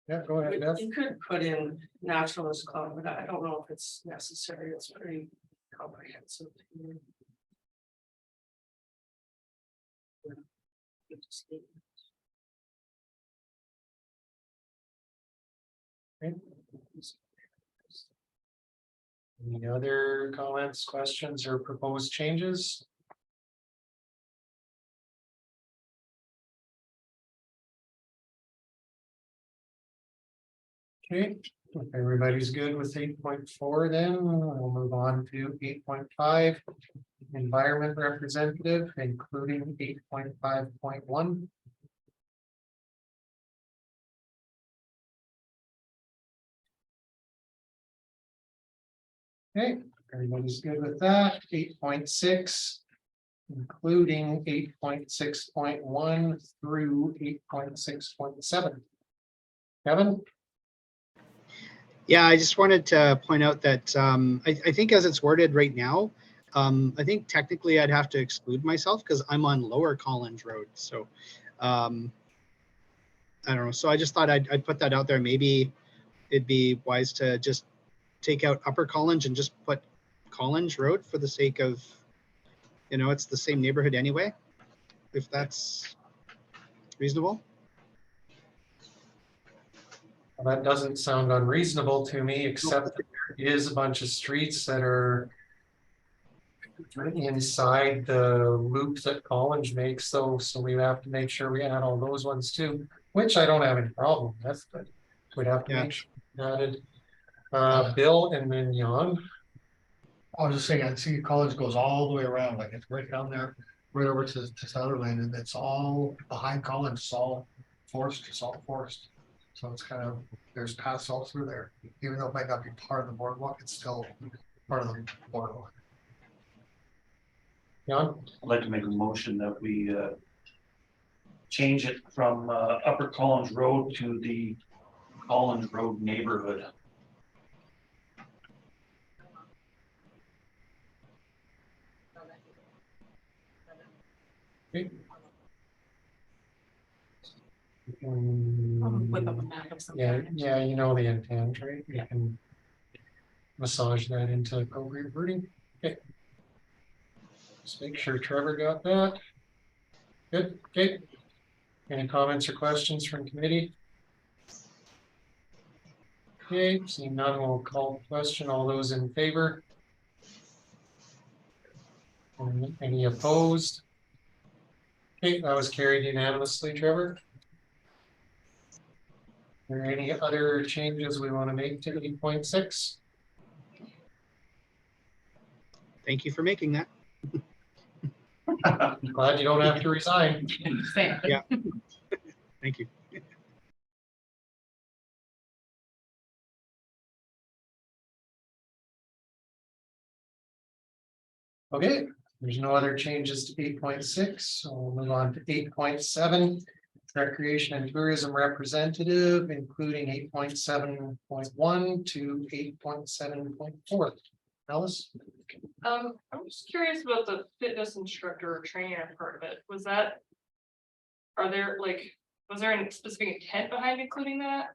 Yeah, go ahead, Beth. You could put in naturalist club, but I don't know if it's necessary. It's pretty comprehensive. Any other comments, questions, or proposed changes? Okay, if everybody's good with 8.4, then we'll move on to 8.5. Environment representative, including 8.5.1. Okay, everybody's good with that. 8.6, including 8.6.1 through 8.6.7. Kevin? Yeah, I just wanted to point out that I think as it's worded right now, I think technically I'd have to exclude myself because I'm on Lower Collins Road. So I don't know. So I just thought I'd put that out there. Maybe it'd be wise to just take out Upper Collins and just put Collins Road for the sake of, it's the same neighborhood anyway, if that's reasonable. Well, that doesn't sound unreasonable to me, except that there is a bunch of streets that are inside the loop that Collins makes, though, so we have to make sure we add all those ones too, which I don't have any problem with, but we'd have to make sure we added. Bill and then Jan. I was just saying, I see college goes all the way around, like it's right down there, right over to Sutherland, and it's all behind college, it's all forest. So it's kind of, there's paths all through there, even though it might not be part of the boardwalk, it's still part of the boardwalk. Jan? I'd like to make a motion that we change it from Upper Collins Road to the Collins Road neighborhood. With a map of some Yeah, kind. yeah, you know the intent, right? You can massage that into appropriate wording. Okay. Just make sure Trevor got that. Good, okay. Any comments or questions from committee? Okay, seeing none, we'll call the question. All those in favor? Any opposed? Okay, that was carried unanimously, Trevor. Are there any other changes we want to make to 8.6? Thank you for making that. I'm glad you don't have to resign. Same. Yeah. Thank you. Okay, there's no other changes to 8.6, so we'll move on to 8.7. Recreation and tourism representative, including 8.7.1 to 8.7.4. Alice? I'm just curious about the fitness instructor or trainer part of it. Was that? Are there like, was there any specific intent behind including that?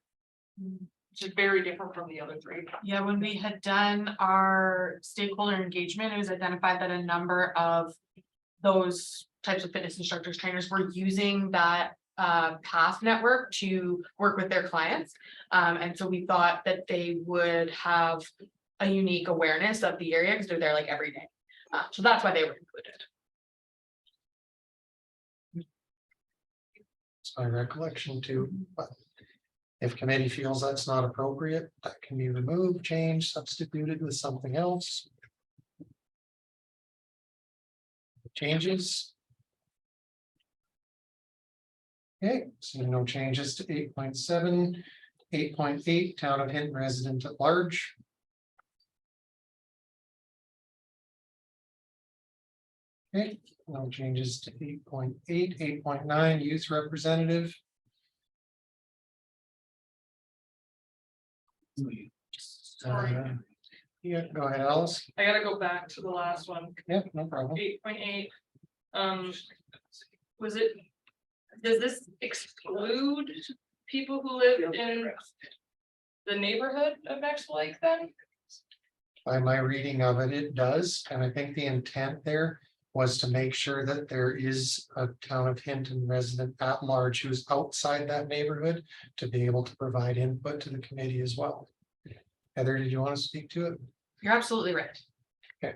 Which is very different from the other three. Yeah, when we had done our stakeholder engagement, it was identified that a number of those types of fitness instructors, trainers were using that path network to work with their clients. And so we thought that they would have a unique awareness of the area because they're there like every day. So that's why they were included. It's my recollection too, but if committee feels that's not appropriate, that can be removed, changed, substituted with something else. Changes. Okay, so no changes to 8.7, 8.8, town of Hinton resident at large. Okay, no changes to 8.8, 8.9, youth representative. Yeah, go ahead, Alice. I gotta go back to the last one, Yeah, no problem. 8.8. Was it? Does this exclude people who live in the neighborhood of Next Lake then? By my reading of it, it does, and I think the intent there was to make sure that there is a town of Hinton resident at large who's outside that neighborhood to be able to provide input to the committee as well. Heather, did you want to speak to it? You're absolutely right. I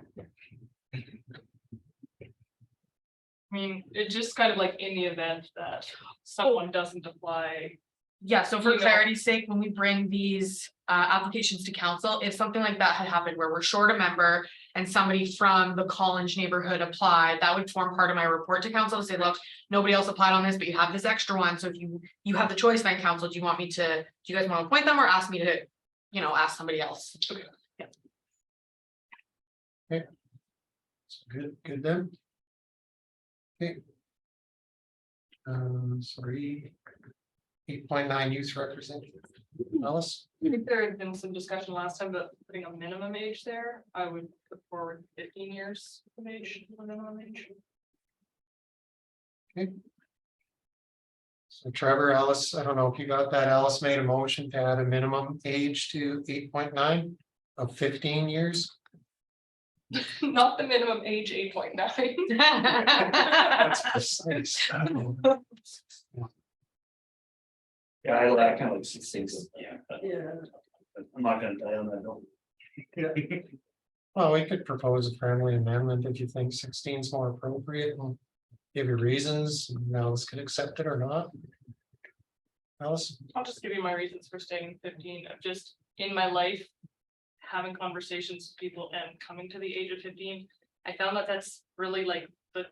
mean, it just kind of like in the event that someone doesn't apply. Yeah, so for You know. clarity's sake, when we bring these applications to council, if something like that had happened where we're short a member and somebody from the College neighborhood applied, that would form part of my report to council to say, look, nobody else applied on this, but you have this extra one. So if you have the choice then council, do you want me to, do you guys want to appoint them or ask me to, you know, ask somebody else? Good then. Okay. Sorry. 8.9 youth representative. Alice? I think there had been some discussion last time about putting a minimum age there. I would put forward 15 years of age, minimum age. Okay. So Trevor, Alice, I don't know if you got that. Alice made a motion to add a minimum age to 8.9 of 15 years. Not the minimum age 8.9. That's precise. Yeah, I kind of like 16. Yeah. Yeah. I'm not gonna die on that note. Well, we could propose a friendly amendment if you think 16 is more appropriate and give you reasons, and Alice could accept it or not. Alice? I'll just give you my reasons for staying 15. Of just in my life, having conversations with people and coming to the age of 15, I found that that's really like the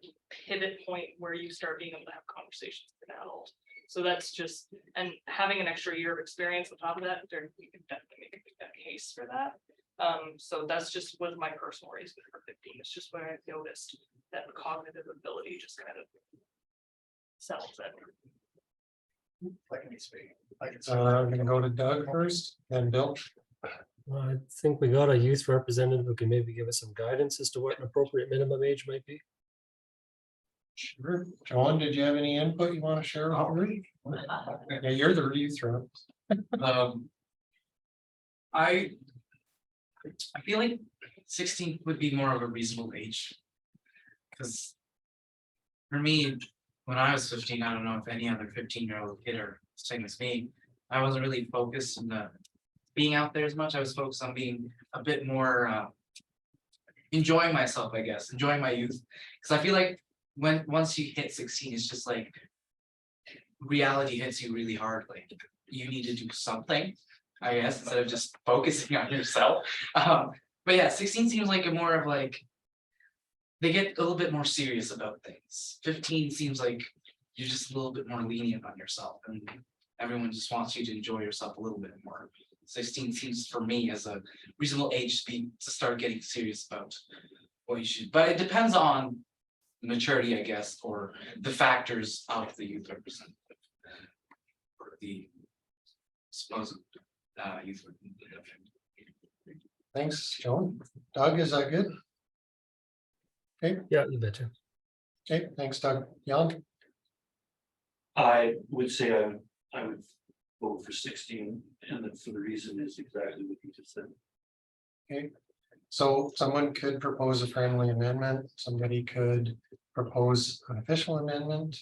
pivot point where you start being able to have conversations with an adult. So that's just, and having an extra year of experience on top of that, you can definitely make a case for that. So that's just was my personal reason for 15. It's just when I noticed that cognitive ability just kind of settles it. I'm gonna go to Doug first, then Bill. I think we got a youth representative who can maybe give us some guidance as to what an appropriate minimum age might be. Sure. John, did you have any input you want to share? Yeah, you're the youth rep. I feel like 16 would be more of a reasonable age. Because for me, when I was 15, I don't know if any other 15-year-old kid are same as me. I wasn't really focused on being out there as much. I was focused on being a bit more enjoying myself, I guess, enjoying my youth. Because I feel like once you hit 16, it's just like reality hits you really hard. Like you need to do something, I guess, instead of just focusing on yourself. But yeah, 16 seems like a more of like they get a little bit more serious about things. 15 seems like you're just a little bit more lenient on yourself, and everyone just wants you to enjoy yourself a little bit more. 16 seems for me as a reasonable age to start getting serious about what you should, but it depends on maturity, I guess, or the factors of the youth representative or the supposed youth representative. Thanks, John. Doug, is that good? Yeah, you betcha. Okay, thanks, Doug. Jan? I would say I would vote for 16, and then for the reason is exactly what you just said. Okay, so someone could propose a friendly amendment, somebody could propose an official amendment.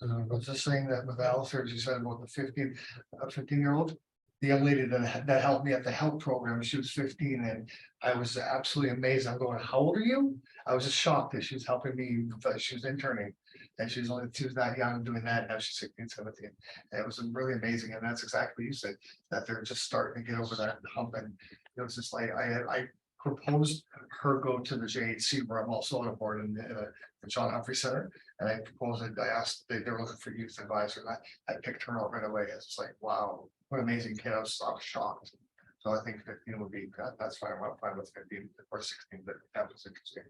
But just saying that with Alistair, she said about the 15-year-old, the young lady that helped me at the health program, she was 15 and I was absolutely amazed. I'm going, how old are you? I was just shocked that she was helping me, she was interning. And she was that young doing that, now she's 16, 17. And it was really amazing. And that's exactly what you said, that they're just starting to get over that hump. And it was just like, I proposed her go to the JHC where I'm also on a board in the John Humphrey Center. And I proposed it, I asked, they were looking for youth advisor. And I picked her up right away. It's just like, wow, what an amazing kid. I was shocked. So I think 15 would be, that's fine. I'm fine with 15 or 16, but that was interesting.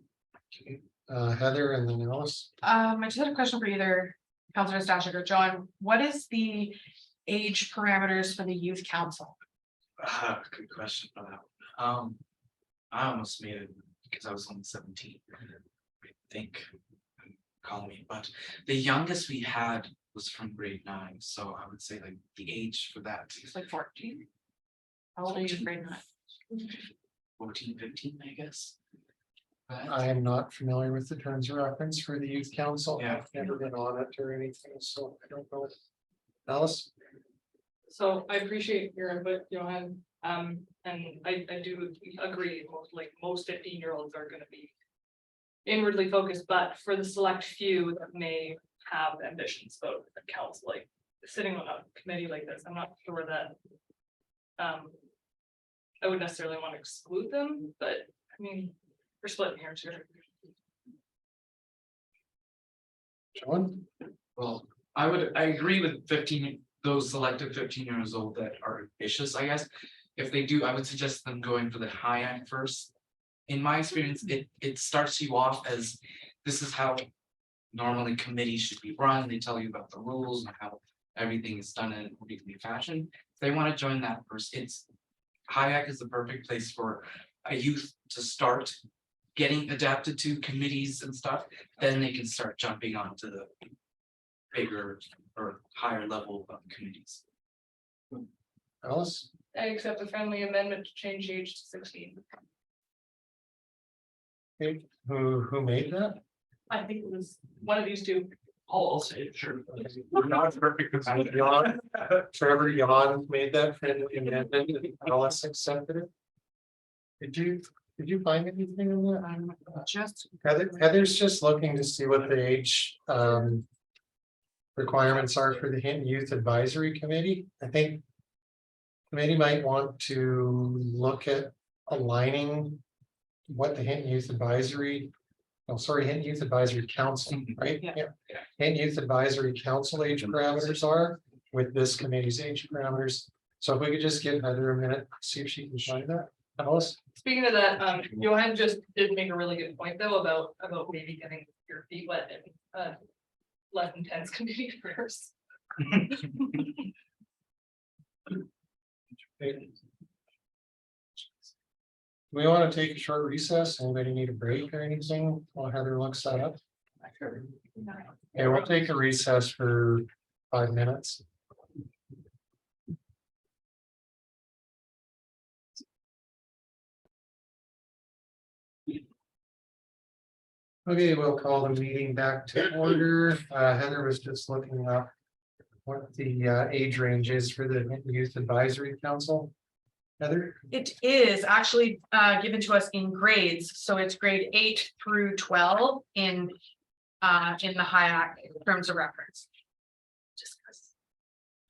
Heather and then Alice. I just had a question for either Councilor Stashik or John. What is the age parameters for the youth council? Good question for that one. I almost made it because I was only 17. I think, call me, but the youngest we had was from grade 9. So I would say like the age for that It's like 14. How old are you grade 9? 14, 15, I guess. But I am not familiar with the terms of reference for the youth council. Yeah. I've never been on it or anything, so I don't know. Alice? So I appreciate your input, Johan. And I do agree, most 15-year-olds are gonna be inwardly focused, but for the select few that may have ambitions about the council, like sitting on a committee like this, I'm not sure that I would necessarily want to exclude them, but I mean, we're splitting hairs here. John? well, I agree with 15, those selected 15 years old that are ambitious, I guess. If they do, I would suggest them going for the high end first. In my experience, it starts you off as this is how normally committees should be run. They tell you about the rules and how everything is done in an orderly fashion. If they want to join that first, Hayek is the perfect place for a youth to start getting adapted to committees and stuff. Then they can start jumping onto the bigger or higher level of committees. Alice? I accept a friendly amendment to change the age to 16. Okay, who made that? I think it was one of these two. I'll say it, sure. Not perfect. Jan, Trevor, Jan made that friendly amendment. Alice accepted it. Did you find anything in that? I'm just Heather's just looking to see what the age requirements are for the Hinton Youth Advisory Committee. I think committee might want to look at aligning what the Hinton Youth Advisory, Hinton Youth Advisory Council, right? Yeah. Hinton Youth Advisory Council age parameters are with this committee's age parameters. So if we could just give Heather a minute, see if she can find that. Alice? Speaking of that, Johan just did make a really good point though about maybe getting your feet wet and less intense committee first. We want to take a short recess. Anybody need a break or anything while Heather looks that up? Yeah, we'll take a recess for 5 minutes. Okay, we'll call the meeting back to order. Heather was just looking up what the age range is for the Hinton Youth Advisory Council. Heather? It is actually given to us in grades, so it's grade 8 through 12 in the HIAC terms of reference. Just 'cause.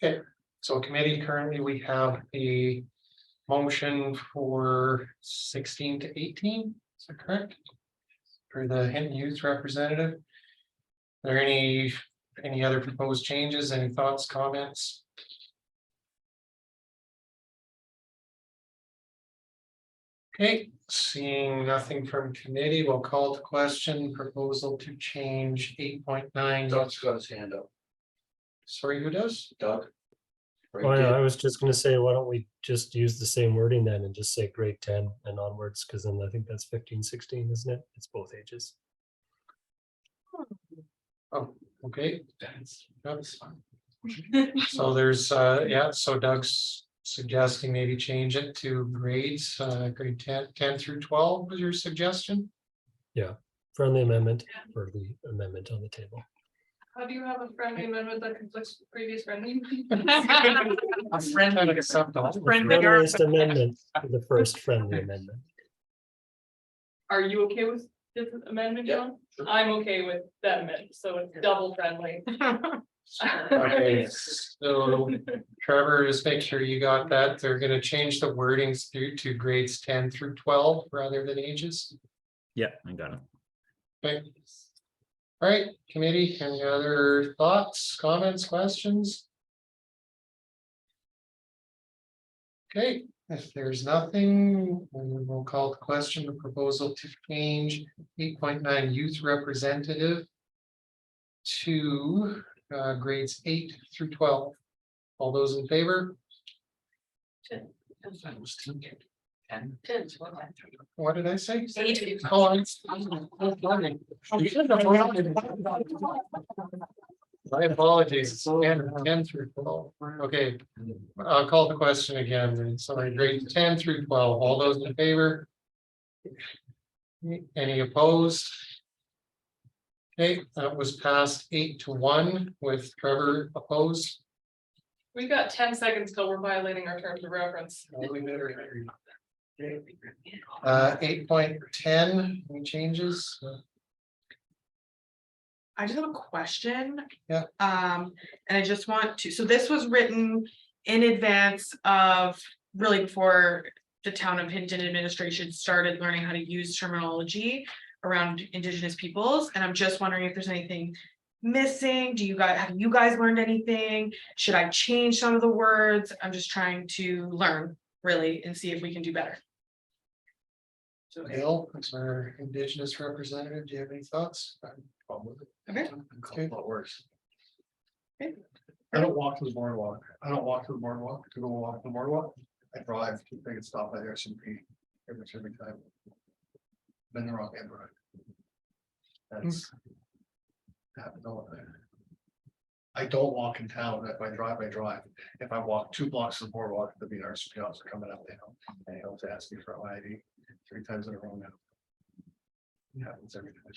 Okay, so committee, currently we have a motion for 16 to 18, is that correct? For the Hinton Youth Representative. Are there any other proposed changes, any thoughts, comments? Okay, seeing nothing from committee, we'll call to question proposal to change 8.9. Doug's got his hand up. Sorry, who does? Doug? Oh, yeah, I was just gonna say, why don't we just use the same wording then and just say grade 10 and onwards, because then I think that's 15, 16, isn't it? It's both ages. Oh, okay. That's fine. So there's, yeah, so Doug's suggesting maybe change it to grades, grade 10 through 12 was your suggestion? Friendly amendment for the amendment on the table. How do you have a friendly amendment that conflicts with previous friendly? A friend and accept all. Friendliest amendment, the first friendly amendment. Are you okay with this amendment, John? I'm okay with that amendment, so it's double friendly. Okay, so Trevor, just make sure you got that. They're gonna change the wordings to grades 10 through 12 rather than ages. Yeah, I got it. Okay. All right, committee, any other thoughts, comments, questions? Okay, if there's nothing, we will call the question the proposal to change 8.9 youth representative to grades 8 through 12. All those in favor? 10. What did I say? 8. Oh, my apologies. It's 10 through 12. Okay, I'll call the question again. Sorry, grades 10 through 12. All those in favor? Any opposed? Okay, that was passed 8-1 with Trevor opposed. We've got 10 seconds till we're violating our terms of reference. 8.10, any changes? I just have a question. Yeah. And I just want to, so this was written in advance of really before the town of Hinton administration started learning how to use terminology around Indigenous peoples. And I'm just wondering if there's anything missing. Have you guys learned anything? Should I change some of the words? I'm just trying to learn really and see if we can do better. So Bill, as our Indigenous representative, do you have any thoughts? Okay. What works. Okay. I don't walk to the boardwalk. I don't walk to the boardwalk to go walk the boardwalk. I drive to take a stop at S&P every time. Been the wrong end road. That's. I don't walk in town. If I drive, I drive. If I walk 2 blocks to the boardwalk, there'll be our scouts coming up the hill. And he'll ask me for an ID 3 times in a row now. It happens every time.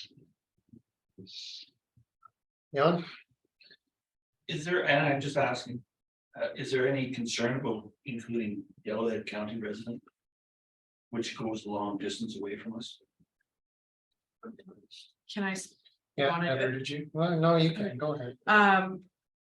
Jan? Is there, and I'm just asking, is there any concern about including Yellowhead County resident? Which goes a long distance away from us? Can I? Yeah, Wanna do Heather, it? did you? Well, no, you can, go ahead.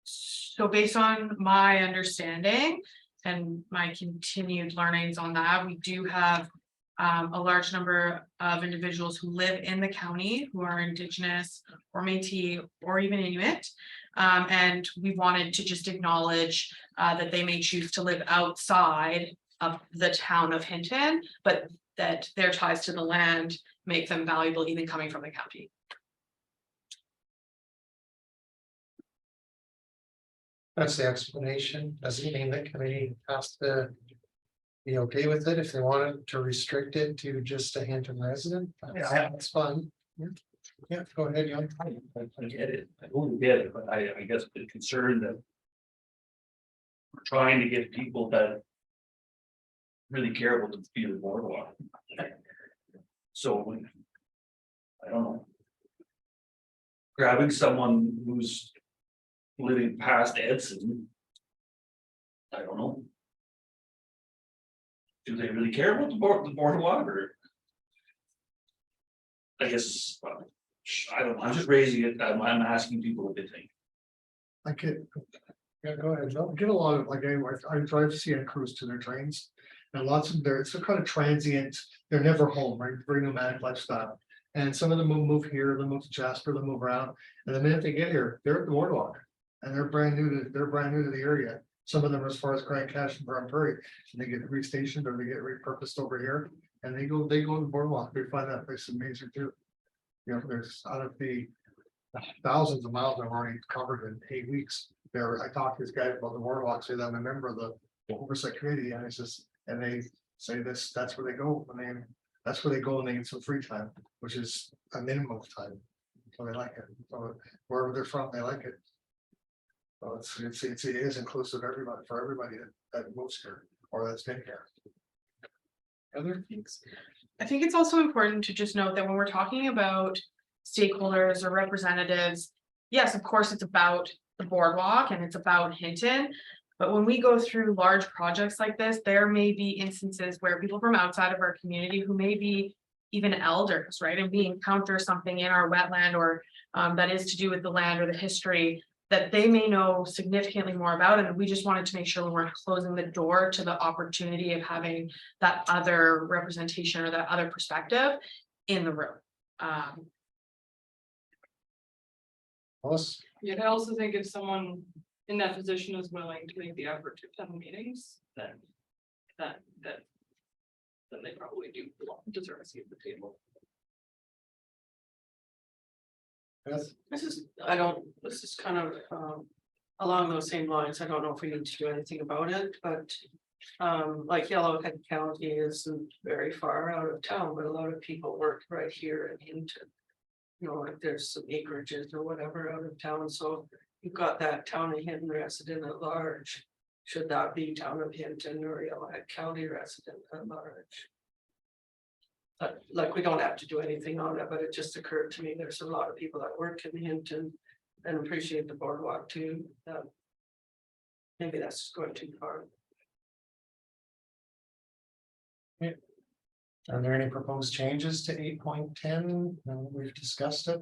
So based on my understanding and my continued learnings on that, we do have a large number of individuals who live in the county who are Indigenous or Métis or even Inuit. And we wanted to just acknowledge that they may choose to live outside of the town of Hinton, but that their ties to the land make them valuable even coming from the county. That's the explanation. Doesn't mean that committee has to be okay with it if they wanted to restrict it to just a Hinton resident. That's fun. Yeah. Yeah, go ahead, Jan. I get it, I totally get it, but I guess the concern that. We're trying to get people that. Really care about the Beaver Boardwalk. So when. I don't know. Grabbing someone who's. Living past Edson. I don't know. Do they really care about the boardwalk or? I guess, I don't know, I'm just raising it, I'm asking people what they think. I could. Yeah, go ahead. I'll get a lot of, like, I drive CN Cruise to their trains. And lots of it's a kind of transient, they're never home, right? Very nomadic lifestyle. And some of them will move here, they'll move to Jasper, they'll move around. And the minute they get here, they're at the boardwalk. And they're brand new to the area. Some of them are as far as Grand Cache and Grand Prairie. And they get restationed or they get repurposed over here. And they go to the boardwalk. They find that place amazing too. You know, there's out of the thousands of miles I've already covered in 8 weeks. There, I talked to this guy about the boardwalk, say that I'm a member of the Oversight committee, and it's just, and they say this, that's where they go, that's where they go and they get some free time, which is a minimum of time. So they like it. So wherever they're from, they like it. So it is inclusive everybody for everybody that moves here or that's been here. Other Thanks. I think it's also important to just note that when we're talking about stakeholders or representatives, yes, of course, it's about the boardwalk and it's about Hinton. But when we go through large projects like this, there may be instances where people from outside of our community who may be even elders, right? And we encounter something in our wetland or that is to do with the land or the history that they may know significantly more about. And we just wanted to make sure we weren't closing the door to the opportunity of having that other representation or that other perspective in the room. Yeah, I also think if someone in that position is willing to make the effort to attend the meetings, then they probably do deserve a seat at the table. Yes. This is kind of along those same lines. I don't know if we need to do anything about it, but like Yellowhead County isn't very far out of town, but a lot of people work right here in Hinton. You know, like there's some acreages or whatever out of town, so you've got that town of Hinton resident at large. Should that be town of Hinton or Yellowhead County resident at large? Like, we don't have to do anything on it, but it just occurred to me, there's a lot of people that work in Hinton and appreciate the boardwalk too. Maybe that's just going too far. Are there any proposed changes to 8.10? We've discussed it.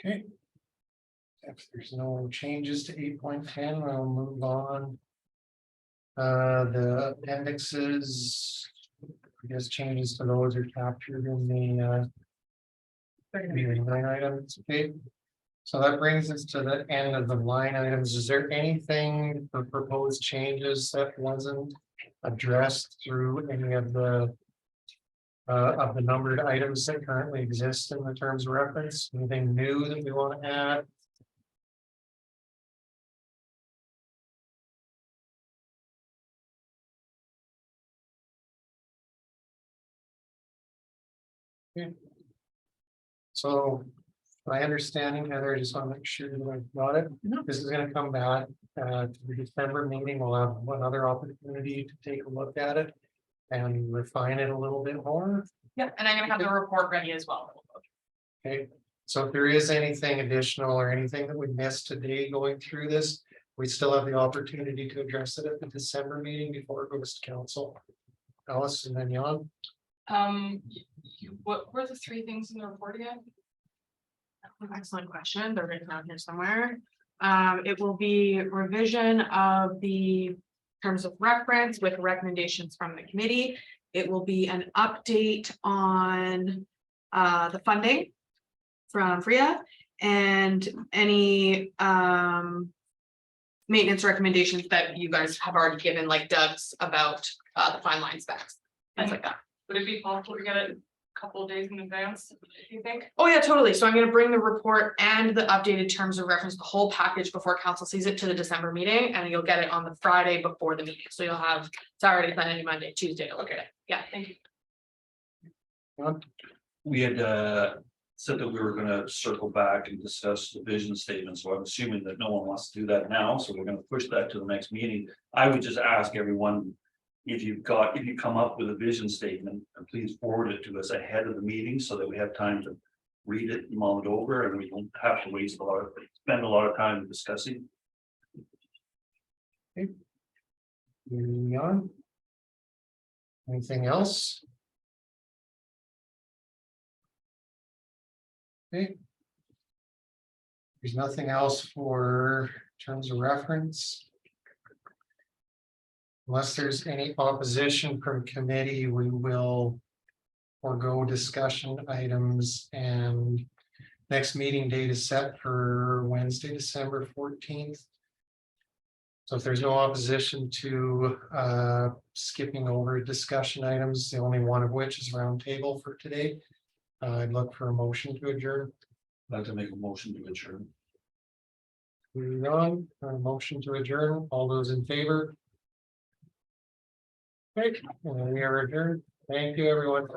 Okay. If there's no changes to 8.10, we'll move on. The appendixes, I guess changes to those are captured in the line items. Okay. So that brings us to the end of the line items. Is there anything for proposed changes that wasn't addressed through any of the numbered items that currently exist in the terms of reference? Anything new that we want to add? Okay. So my understanding, Heather, I just want to make sure that I've got it. This is going to come back to the December meeting. We'll have one other opportunity to take a look at it and refine it a little bit more. Yeah, and I'm gonna have the report ready as well. Okay, so if there is anything additional or anything that we missed today going through this, we still have the opportunity to address it at the December meeting before it goes to council. Alice and then Jan. What were the 3 things in the report again? Excellent question. They're written down here somewhere. It will be revision of the terms of reference with recommendations from the committee. It will be an update on the funding from FRIA and any maintenance recommendations that you guys have already given, like Doug's about the fine line specs, things like that. Would it be possible to get it couple of days in advance, you think? Oh, yeah, totally. So I'm gonna bring the report and the updated terms of reference, the whole package before council sees it to the December meeting, and you'll get it on the Friday before the meeting. So you'll have Saturday, Sunday, Monday, Tuesday to look at it. Yeah, Thank you. We had said that we were gonna circle back and discuss the vision statement, so I'm assuming that no one wants to do that now, so we're gonna push that to the next meeting. I would just ask everyone, if you come up with a vision statement, please forward it to us ahead of the meeting so that we have time to read it, mull it over, and we don't have to spend a lot of time discussing. Moving on. Anything else? Okay. There's nothing else for terms of reference. Unless there's any opposition from committee, we will forego discussion items, and next meeting date is set for Wednesday, December 14th. So if there's no opposition to skipping over discussion items, the only one of which is roundtable for today, I'd look for a motion to adjourn. I'd like to make a motion to adjourn. Moving on, a motion to adjourn. All those in favor? Okay, we are adjourned. Thank you, everyone.